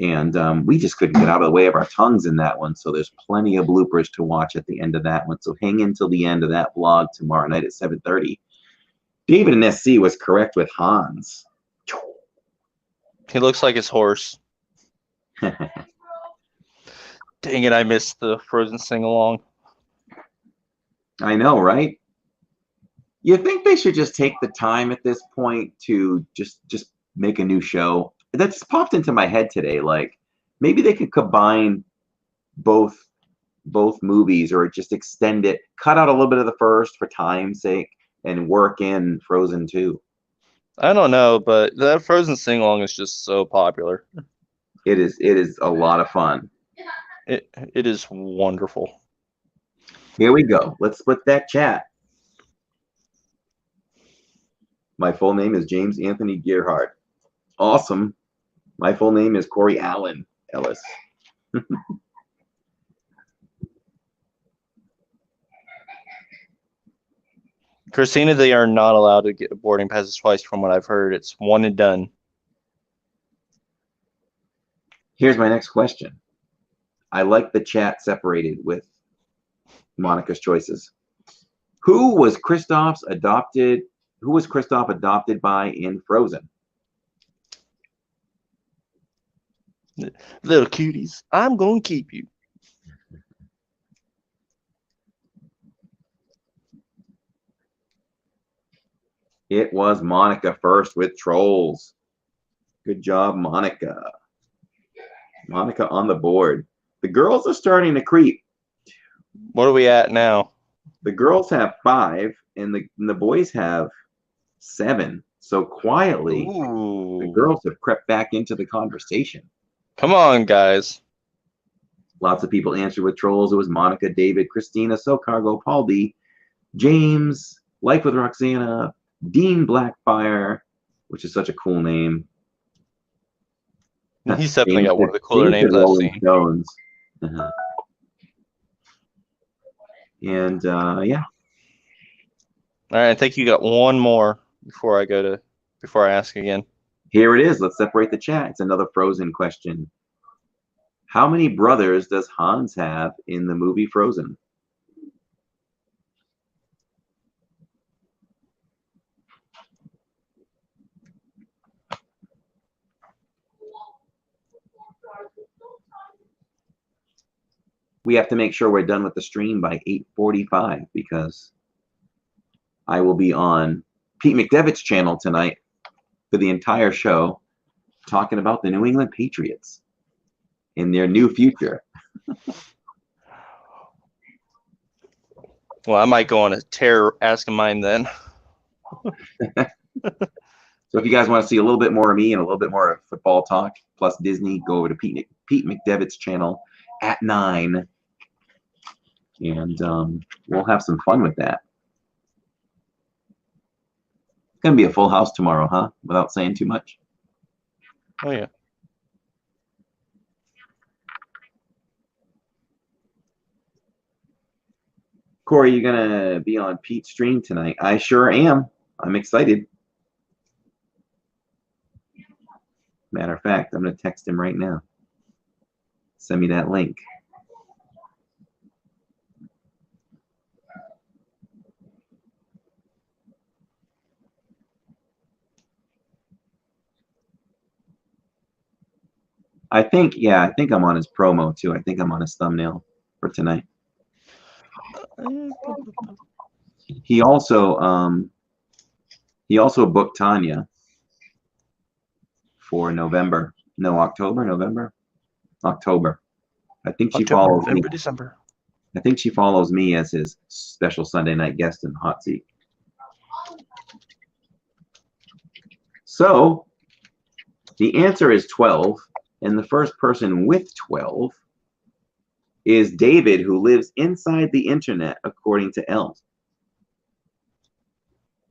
and we just couldn't get out of the way of our tongues in that one. So there's plenty of bloopers to watch at the end of that one. So hang in till the end of that vlog tomorrow night at 7:30. David and SC was correct with Hans. He looks like his horse. Dang it, I missed the Frozen sing-along. I know, right? You think they should just take the time at this point to just make a new show? That's popped into my head today. Like maybe they could combine both movies, or just extend it, cut out a little bit of the first for time's sake, and work in Frozen 2. I don't know, but that Frozen sing-along is just so popular. It is a lot of fun. It is wonderful. Here we go. Let's split that chat. My full name is James Anthony Gearhart. Awesome. My full name is Corey Allen Ellis. Christina, they are not allowed to get boarding passes twice from what I've heard. It's one and done. Here's my next question. I like the chat separated with Monica's choices. Who was Kristoff adopted by in Frozen? Little cuties, I'm going to keep you. It was Monica first with Trolls. Good job, Monica. Monica on the board. The girls are starting to creep. What are we at now? The girls have 5, and the boys have 7. So quietly, the girls have crept back into the conversation. Come on, guys. Lots of people answered with Trolls. It was Monica, David, Christina, So Cargo, Paul D, James, Life with Roxana, Dean Blackfire, which is such a cool name. He's definitely got one of the cooler names I've seen. Stones. And yeah. All right, I think you got one more before I ask again. Here it is. Let's separate the chat. It's another Frozen question. How many brothers does Hans have in the movie Frozen? We have to make sure we're done with the stream by 8:45 because I will be on Pete McDevitt's channel tonight for the entire show talking about the New England Patriots in their new future. Well, I might go on a tear asking mine then. So if you guys want to see a little bit more of me and a little bit more of football talk plus Disney, go over to Pete McDevitt's channel at 9, and we'll have some fun with that. It's gonna be a full house tomorrow, huh? Without saying too much. Oh yeah. Corey, you gonna be on Pete's stream tonight? I sure am. I'm excited. Matter of fact, I'm gonna text him right now. Send me that link. I think I'm on his promo too. I think I'm on his thumbnail for tonight. He also booked Tanya for November. No, October, November? October. I think she follows me. December. I think she follows me as his special Sunday night guest in the hot seat. So the answer is 12, and the first person with 12 is David, who lives inside the internet, according to Els.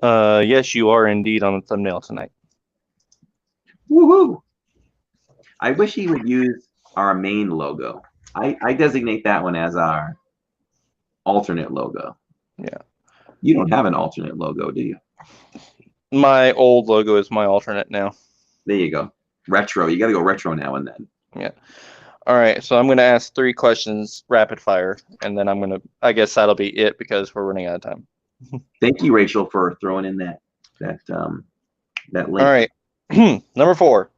Yes, you are indeed on the thumbnail tonight. Woohoo! I wish he would use our main logo. I designate that one as our alternate logo. Yeah. You don't have an alternate logo, do you? My old logo is my alternate now. There you go. Retro. You got to go retro now and then. Yeah. All right. So I'm going to ask 3 questions rapid fire, and then I guess that'll be it because we're running out of time. Thank you, Rachel, for throwing in that link. All right. Number 4.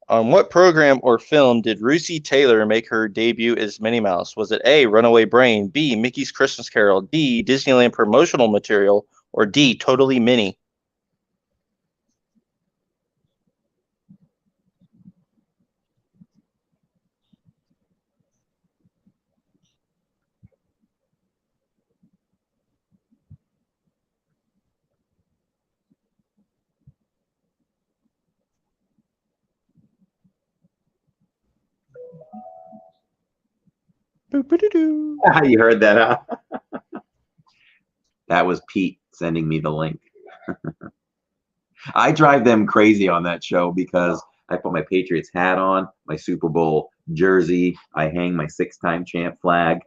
On what program or film did Russi Taylor make her debut as Minnie Mouse? Was it A, Runaway Brain, B, Mickey's Christmas Carol, D, Disneyland promotional material, or D, Totally Minnie? Boop-a-doo-doo. You heard that, huh? That was Pete sending me the link. I drive them crazy on that show because I put my Patriots hat on, my Super Bowl jersey. I hang my 6-time champ flag.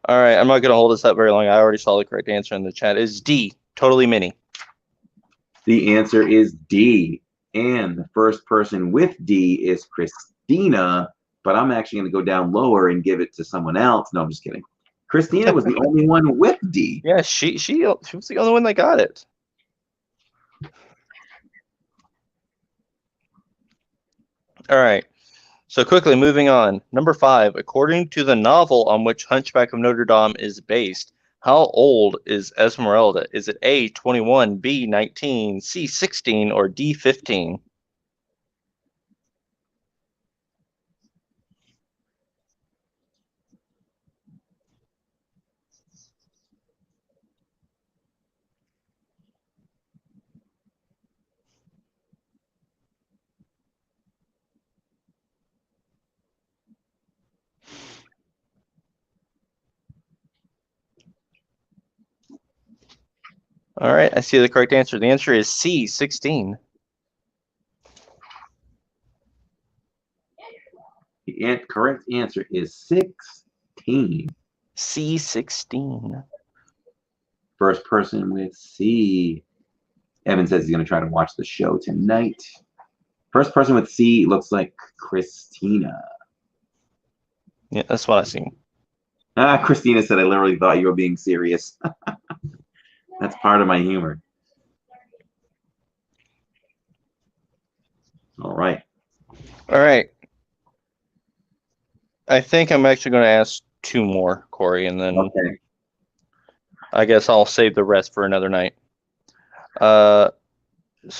All right, I'm not going to hold this up very long. I already saw the correct answer in the chat. It's D, Totally Minnie. The answer is D. And the first person with D is Christina, but I'm actually going to go down lower and give it to someone else. No, I'm just kidding. Christina was the only one with D. Yeah, she was the only one that got it. All right. So quickly moving on. Number 5, according to the novel on which Hunchback of Notre Dame is based, how old is Esmeralda? Is it A, 21, B, 19, C, 16, or D, 15? All right, I see the correct answer. The answer is C, 16. The correct answer is 16. C, 16. First person with C. Evan says he's going to try to watch the show tonight. First person with C looks like Christina. Yeah, that's what I see. Christina said, I literally thought you were being serious. That's part of my humor. All right. All right. I think I'm actually going to ask 2 more, Corey, and then Okay. I guess I'll save the rest for another night. So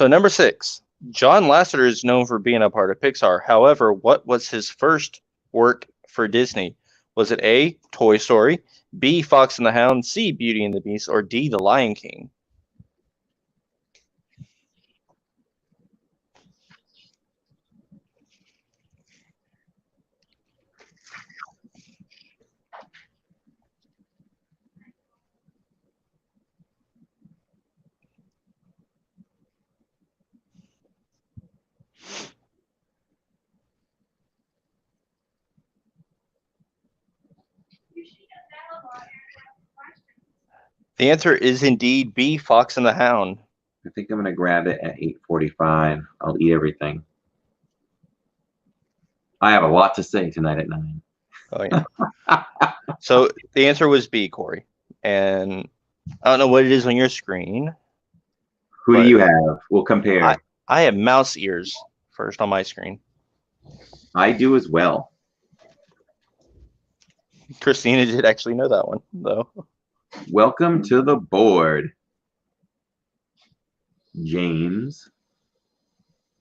number 6, John Lasseter is known for being a part of Pixar. However, what was his first work for Disney? Was it A, Toy Story, B, Fox and the Hound, C, Beauty and the Beast, or D, The Lion King? The answer is indeed B, Fox and the Hound. I think I'm going to grab it at 8:45. I'll eat everything. I have a lot to say tonight at 9. Oh, yeah. So the answer was B, Corey. And I don't know what it is on your screen. Who do you have? We'll compare. I have mouse ears first on my screen. I do as well. Christina did actually know that one, though. Welcome to the board, James.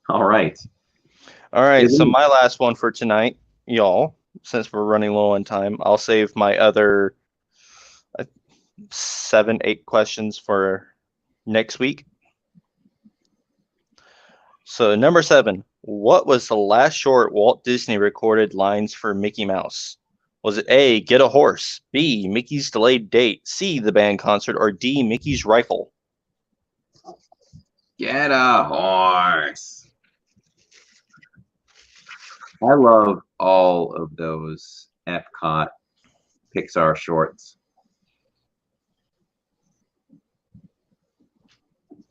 All right. All right, so my last one for tonight, y'all, since we're running low on time, I'll save my other 7, 8 questions for next week. So number 7, what was the last short Walt Disney recorded lines for Mickey Mouse? Was it A, Get a Horse, B, Mickey's Delayed Date, C, the band concert, or D, Mickey's Rifle? Get a horse. I love all of those Epcot Pixar shorts.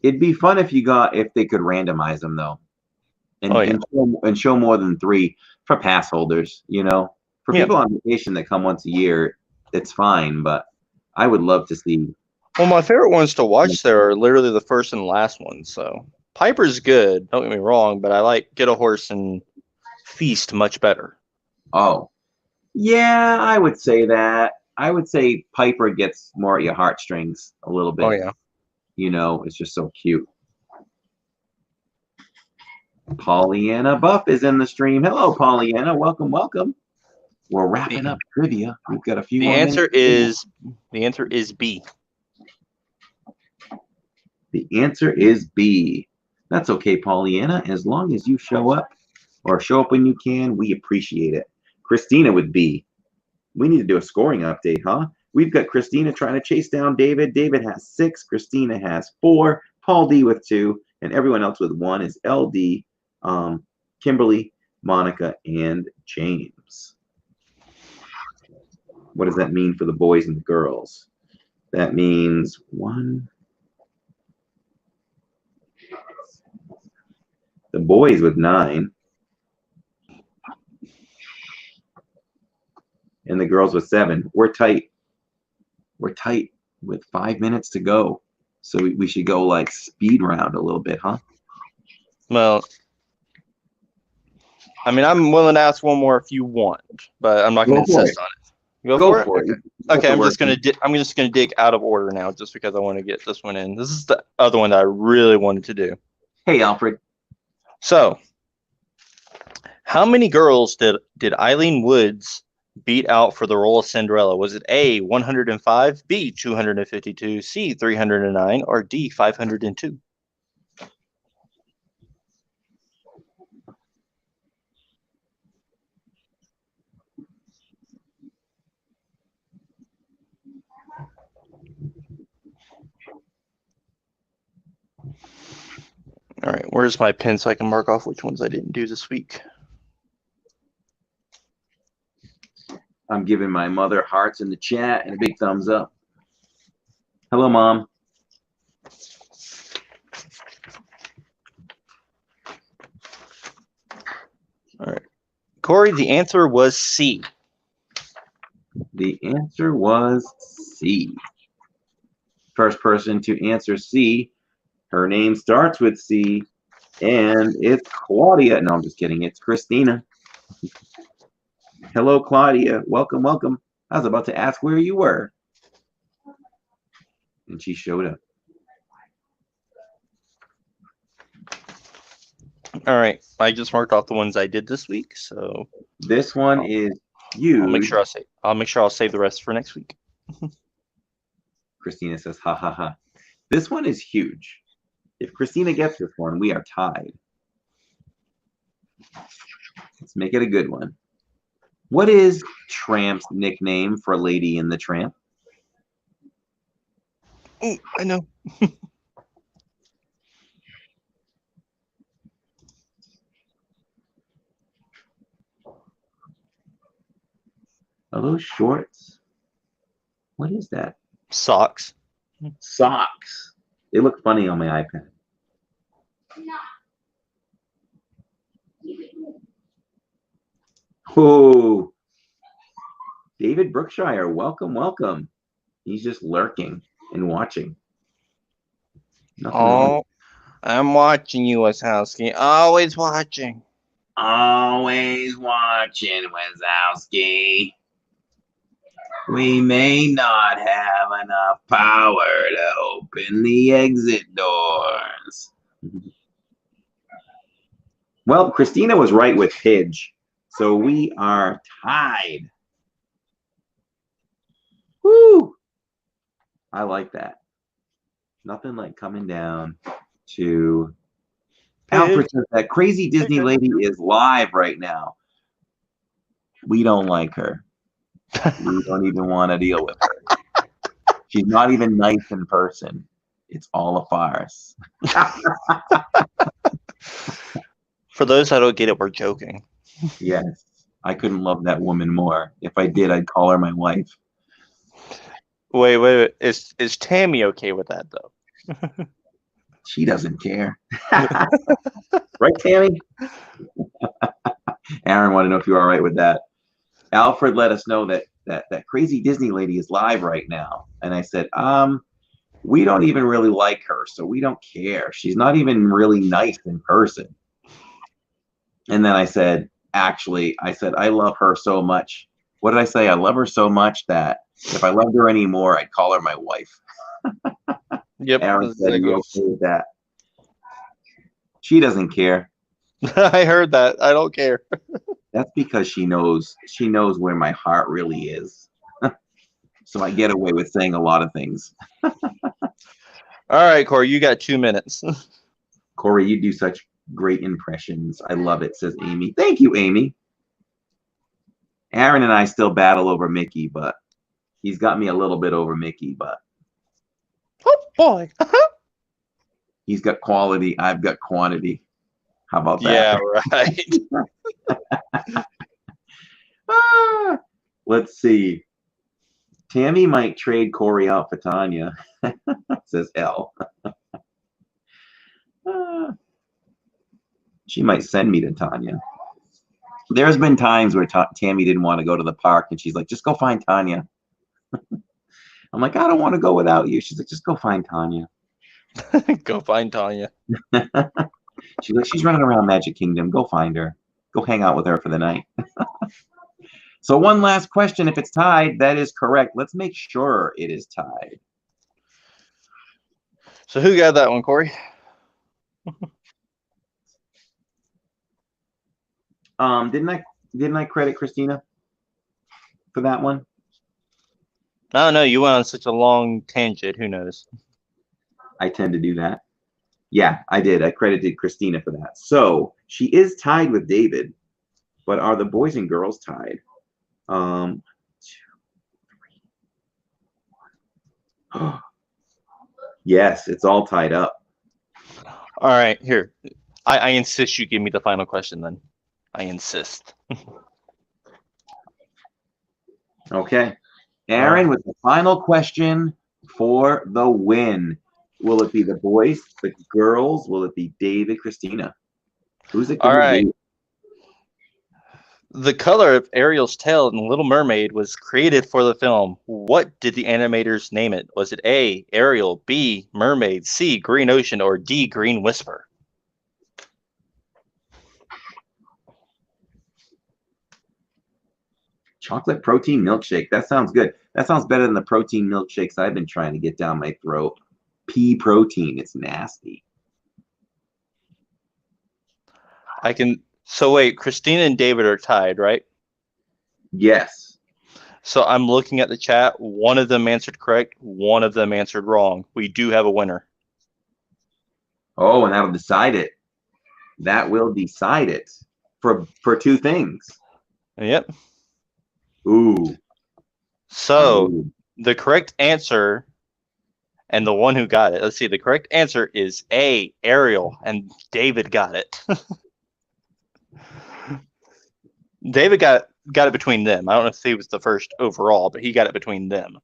It'd be fun if they could randomize them though, and show more than 3 for pass holders. You know, for people on vacation that come once a year, it's fine. But I would love to see. Well, my favorite ones to watch there are literally the first and last ones. So Piper's good, don't get me wrong, but I like Get a Horse and Feast much better. Oh, yeah, I would say that. I would say Piper gets more at your heartstrings a little bit. Oh, yeah. You know, it's just so cute. Pollyanna Buff is in the stream. Hello, Pollyanna. Welcome, welcome. We're wrapping up trivia. We've got a few more minutes. The answer is B. The answer is B. That's okay, Pollyanna. As long as you show up when you can, we appreciate it. Christina with B. We need to do a scoring update, huh? We've got Christina trying to chase down David. David has 6. Christina has 4. Paul D with 2. And everyone else with 1 is LD, Kimberly, Monica, and James. What does that mean for the boys and the girls? That means 1. The boys with 9. And the girls with 7. We're tight. We're tight with 5 minutes to go. So we should go like speed round a little bit, huh? Well, I mean, I'm willing to ask one more if you want, but I'm not going to insist on it. Go for it. Okay, I'm just gonna dig out of order now, just because I want to get this one in. This is the other one that I really wanted to do. Hey, Alfred. So, how many girls did Eileen Woods beat out for the role of Cinderella? Was it A, 105, B, 252, C, 309, or D, 502? All right, where's my pen so I can mark off which ones I didn't do this week? I'm giving my mother hearts in the chat and a big thumbs up. Hello, Mom. All right. Corey, the answer was C. The answer was C. First person to answer C. Her name starts with C, and it's Claudia. No, I'm just kidding. It's Christina. Hello, Claudia. Welcome, welcome. I was about to ask where you were. And she showed up. All right. I just marked off the ones I did this week, so this one is you. I'll make sure I'll save the rest for next week. Christina says, ha ha ha. This one is huge. If Christina gets this one, we are tied. Let's make it a good one. What is Tramp's nickname for Lady in the Tramp? Oh, I know. Are those shorts? What is that? Socks. Socks. They look funny on my iPad. Oh, David Brookshire, welcome, welcome. He's just lurking and watching. Nothing wrong. I'm watching you, Wazowski. Always watching. Always watching, Wazowski. We may not have enough power to open the exit doors. Well, Christina was right with Pidge, so we are tied. Woo! I like that. Nothing like coming down to... Alfred says that crazy Disney lady is live right now. We don't like her. We don't even want to deal with her. She's not even nice in person. It's all a farce. For those that don't get it, we're joking. Yes. I couldn't love that woman more. If I did, I'd call her my wife. Wait. Is Tammy okay with that, though? She doesn't care. Right, Tammy? Aaron wanted to know if you're all right with that. Alfred let us know that crazy Disney lady is live right now. And I said, we don't even really like her, so we don't care. She's not even really nice in person. And then I said, I love her so much. What did I say? I love her so much that if I loved her anymore, I'd call her my wife. Yep. Aaron said, you okay with that? She doesn't care. I heard that. I don't care. That's because she knows where my heart really is. So I get away with saying a lot of things. All right, Corey, you got 2 minutes. Corey, you do such great impressions. I love it, says Amy. Thank you, Amy. Aaron and I still battle over Mickey, but he's got me a little bit over Mickey, but Oh, boy. he's got quality. I've got quantity. How about Yeah, that? right. Let's see. Tammy might trade Corey out for Tanya, says L. She might send me to Tanya. There's been times where Tammy didn't want to go to the park, and she's like, just go find Tanya. I'm like, I don't want to go without you. She's like, just go find Tanya. Go find Tanya. She's like, she's running around Magic Kingdom. Go find her. Go hang out with her for the night. So one last question. If it's tied, that is correct. Let's make sure it is tied. So who got that one, Corey? Didn't I credit Christina for that one? I don't know. You went on such a long tangent. Who knows? I tend to do that. Yeah, I did. I credited Christina for that. So she is tied with David, but are the boys and girls tied? 2, 3, 1. Yes, it's all tied up. All right, here. I insist you give me the final question then. I insist. Okay. Aaron with the final question for the win. Will it be the boys, the girls? Will it be David, Christina? Who's it going to be? The color of Ariel's tail in Little Mermaid was created for the film. What did the animators name it? Was it A, Ariel, B, Mermaid, C, Green Ocean, or D, Green Whisper? Chocolate protein milkshake. That sounds good. That sounds better than the protein milkshakes I've been trying to get down my throat. Pea protein. It's nasty. So wait, Christina and David are tied, right? Yes. So I'm looking at the chat. One of them answered correct. One of them answered wrong. We do have a winner. Oh, and that'll decide it. That will decide it for 2 things. Yep. Ooh. So the correct answer and the one who got it. Let's see. The correct answer is A, Ariel, and David got it. David got it between them. I don't know if he was the first overall, but he got it between them.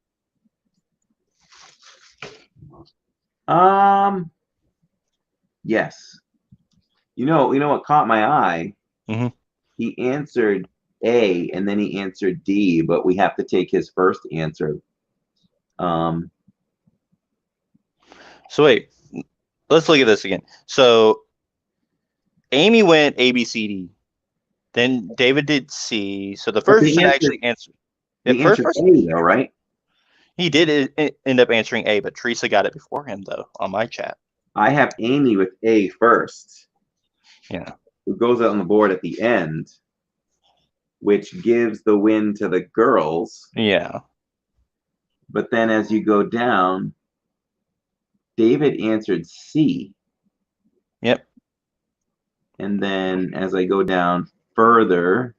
Yes. You know what caught my eye? Mm-hmm. He answered A and then he answered D, but we have to take his first answer. So wait, let's look at this again. So Amy went A, B, C, D. Then David did C. So the But first person actually answered. The he first answered person, A though, right? he did end up answering A, but Teresa got it before him though on my chat. I have Amy with A first. Yeah. Who goes out on the board at the end, which gives the win to the girls. Yeah. But then as you go down, David answered C. Yep. And then as I go down further,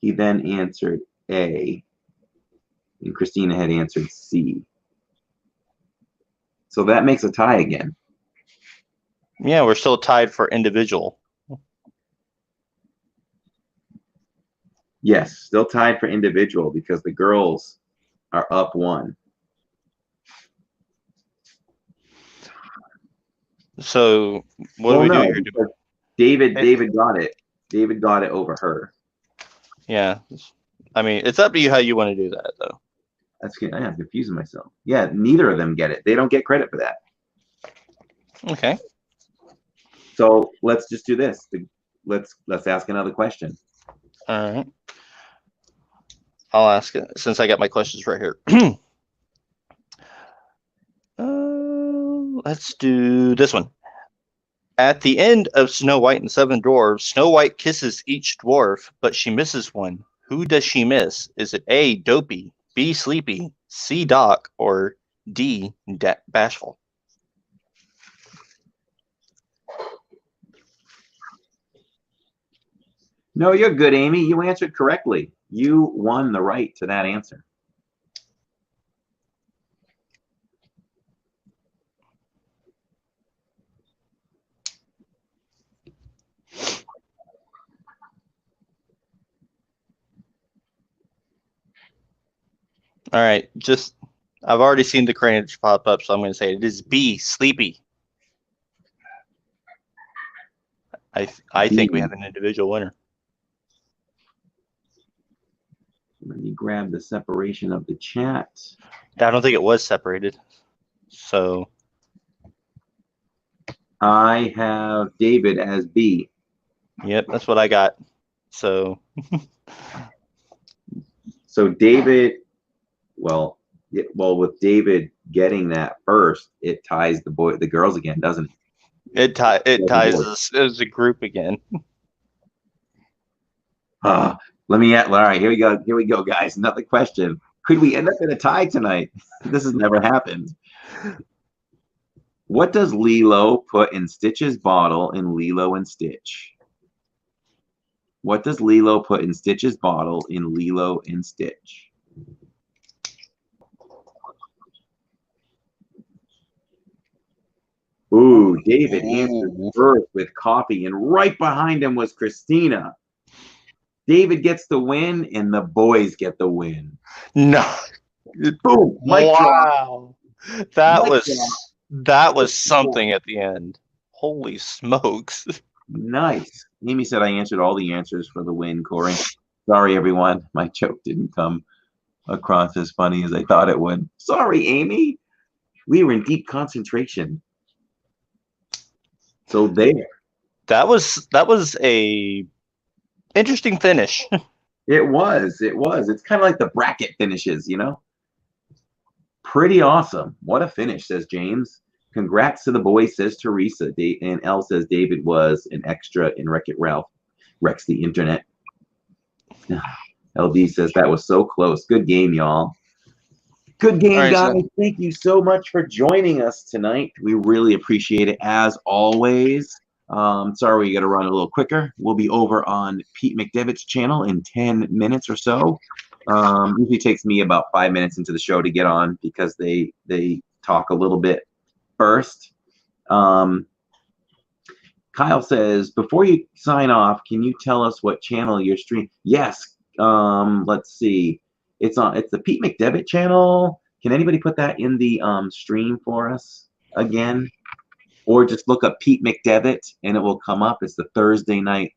he then answered A. And Christina had answered C. So that makes a tie again. Yeah, we're still tied for individual. Yes, still tied for individual because the girls are up 1. So what do we do here? David got it. David got it over her. Yeah. I mean, it's up to you how you want to do that, though. I'm confusing myself. Yeah, neither of them get it. They don't get credit for that. Okay. So let's just do this. Let's ask another question. All right. I'll ask it since I got my questions right here. Let's do this one. At the end of Snow White and the Seven Dwarfs, Snow White kisses each dwarf, but she misses one. Who does she miss? Is it A, Dopey, B, Sleepy, C, Doc, or D, Bashful? No, you're good, Amy. You answered correctly. You won the right to that answer. All right, I've already seen the cringe pop up, so I'm going to say it is B, Sleepy. I think we have an individual winner. Let me grab the separation of the chat. I don't think it was separated. So I have David as B. Yep, that's what I got. So David, well, with David getting that first, it ties the girls again, doesn't it? It ties us as a group again. All right, here we go, guys. Another question. Could we end up in a tie tonight? This has never happened. What does Lilo put in Stitch's bottle in Lilo and Stitch? What does Lilo put in Stitch's bottle in Lilo and Stitch? Ooh, David answered first with coffee, and right behind him was Christina. David gets the win, and the boys get the win. No. Boom! Wow. That was something at the end. Holy smokes. Nice. Amy said I answered all the answers for the win, Corey. Sorry, everyone. My joke didn't come across as funny as I thought it would. Sorry, Amy. We were in deep concentration. So there. That was a interesting finish. It was. It's kind of like the bracket finishes, you know? Pretty awesome. What a finish, says James. Congrats to the boys, says Teresa. And Elle says David was an extra in Wreck-It Ralph. Wrecks the internet. LD says that was so close. Good game, y'all. Good game, right, guys. So thank you so much for joining us tonight. We really appreciate it, as always. Sorry we got to run a little quicker. We'll be over on Pete McDevitt's channel in 10 minutes or so. Usually takes me about 5 minutes into the show to get on because they talk a little bit first. Kyle says, before you sign off, can you tell us what channel you're streaming? Yes. Let's see. It's the Pete McDevitt channel. Can anybody put that in the stream for us? again, or just look up Pete McDevitt and it will come up. It's the Thursday night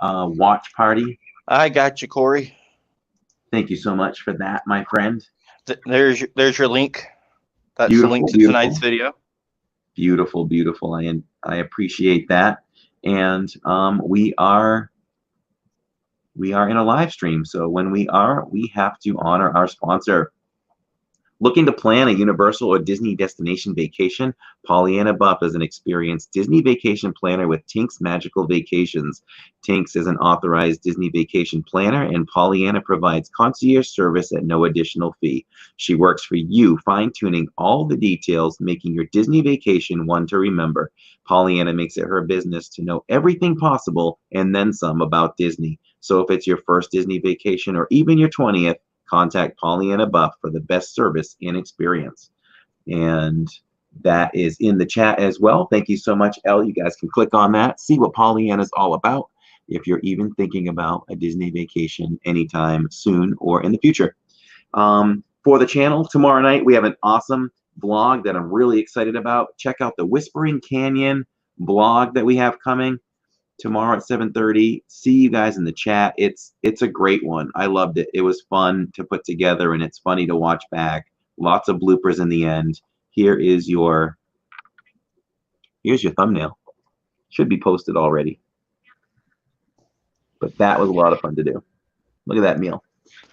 watch party. I got you, Corey. Thank you so much for that, my friend. There's your link. That's Beautiful, the link to beautiful. tonight's video. Beautiful, beautiful. I appreciate that. And we are in a live stream. So when we have to honor our sponsor. Looking to plan a Universal or Disney destination vacation? Pollyanna Buff is an experienced Disney vacation planner with Tink's Magical Vacations. Tink's is an authorized Disney vacation planner, and Pollyanna provides concierge service at no additional fee. She works for you, fine-tuning all the details, making your Disney vacation one to remember. Pollyanna makes it her business to know everything possible and then some about Disney. So if it's your first Disney vacation or even your 20th, contact Pollyanna Buff for the best service and experience. And that is in the chat as well. Thank you so much, Elle. You guys can click on that, see what Pollyanna is all about if you're even thinking about a Disney vacation anytime soon or in the future. For the channel, tomorrow night, we have an awesome vlog that I'm really excited about. Check out the Whispering Canyon blog that we have coming tomorrow at 7:30. See you guys in the chat. It's a great one. I loved it. It was fun to put together, and it's funny to watch back. Lots of bloopers in the end. Here's your thumbnail. Should be posted already. But that was a lot of fun to do. Look at that meal.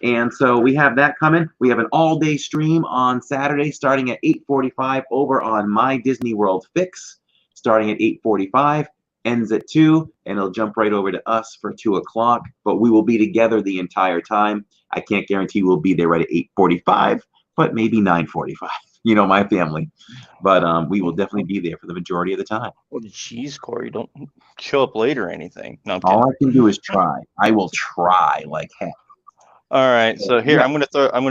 And so we have that coming. We have an all-day stream on Saturday starting at 8:45 over on My Disney World Fix, starting at 8:45. Ends at 2, and it'll jump right over to us for 2 o'clock. But we will be together the entire time. I can't guarantee we'll be there right at 8:45, but maybe 9:45. You know, my family. But we will definitely be there for the majority of the time. Well, geez, Corey, don't show up late or anything. No, I'm All kidding. I can do is try. I will try like heck. All right, so here Yeah. I'm gonna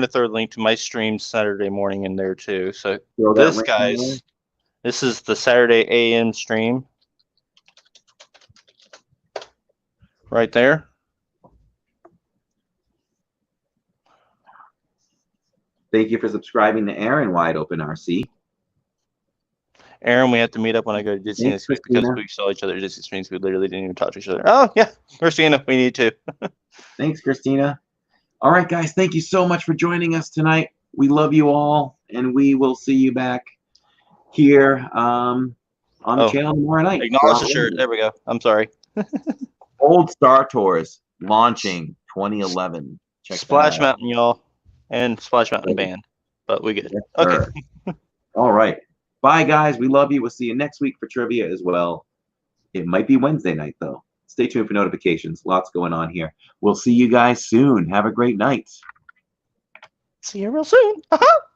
throw a link to my stream Saturday morning in there too. So Throw that this, link in there. guys, this is the Saturday AM stream. Right there. Thank you for subscribing to Aaron Wide Open RC. Aaron, we have to meet up when I go to Disney Thanks, this week because Christina. we saw each other at Disney streams. We literally didn't even talk to each other. Oh yeah, Christina, we need to. Thanks, Christina. All right, guys, thank you so much for joining us tonight. We love you all, and we will see you back here on the channel tomorrow night. Acknowledge the shirt. There we go. I'm sorry. Old Star Tours launching 2011. Check Splash that out. Mountain, y'all, and Splash Mountain Band. But we good. Yes, Okay. All right. Bye, guys. We love you. We'll see you next week for trivia as well. It might be Wednesday night, though. Stay tuned for notifications. Lots going on here. We'll see you guys soon. Have a great night. See you real soon.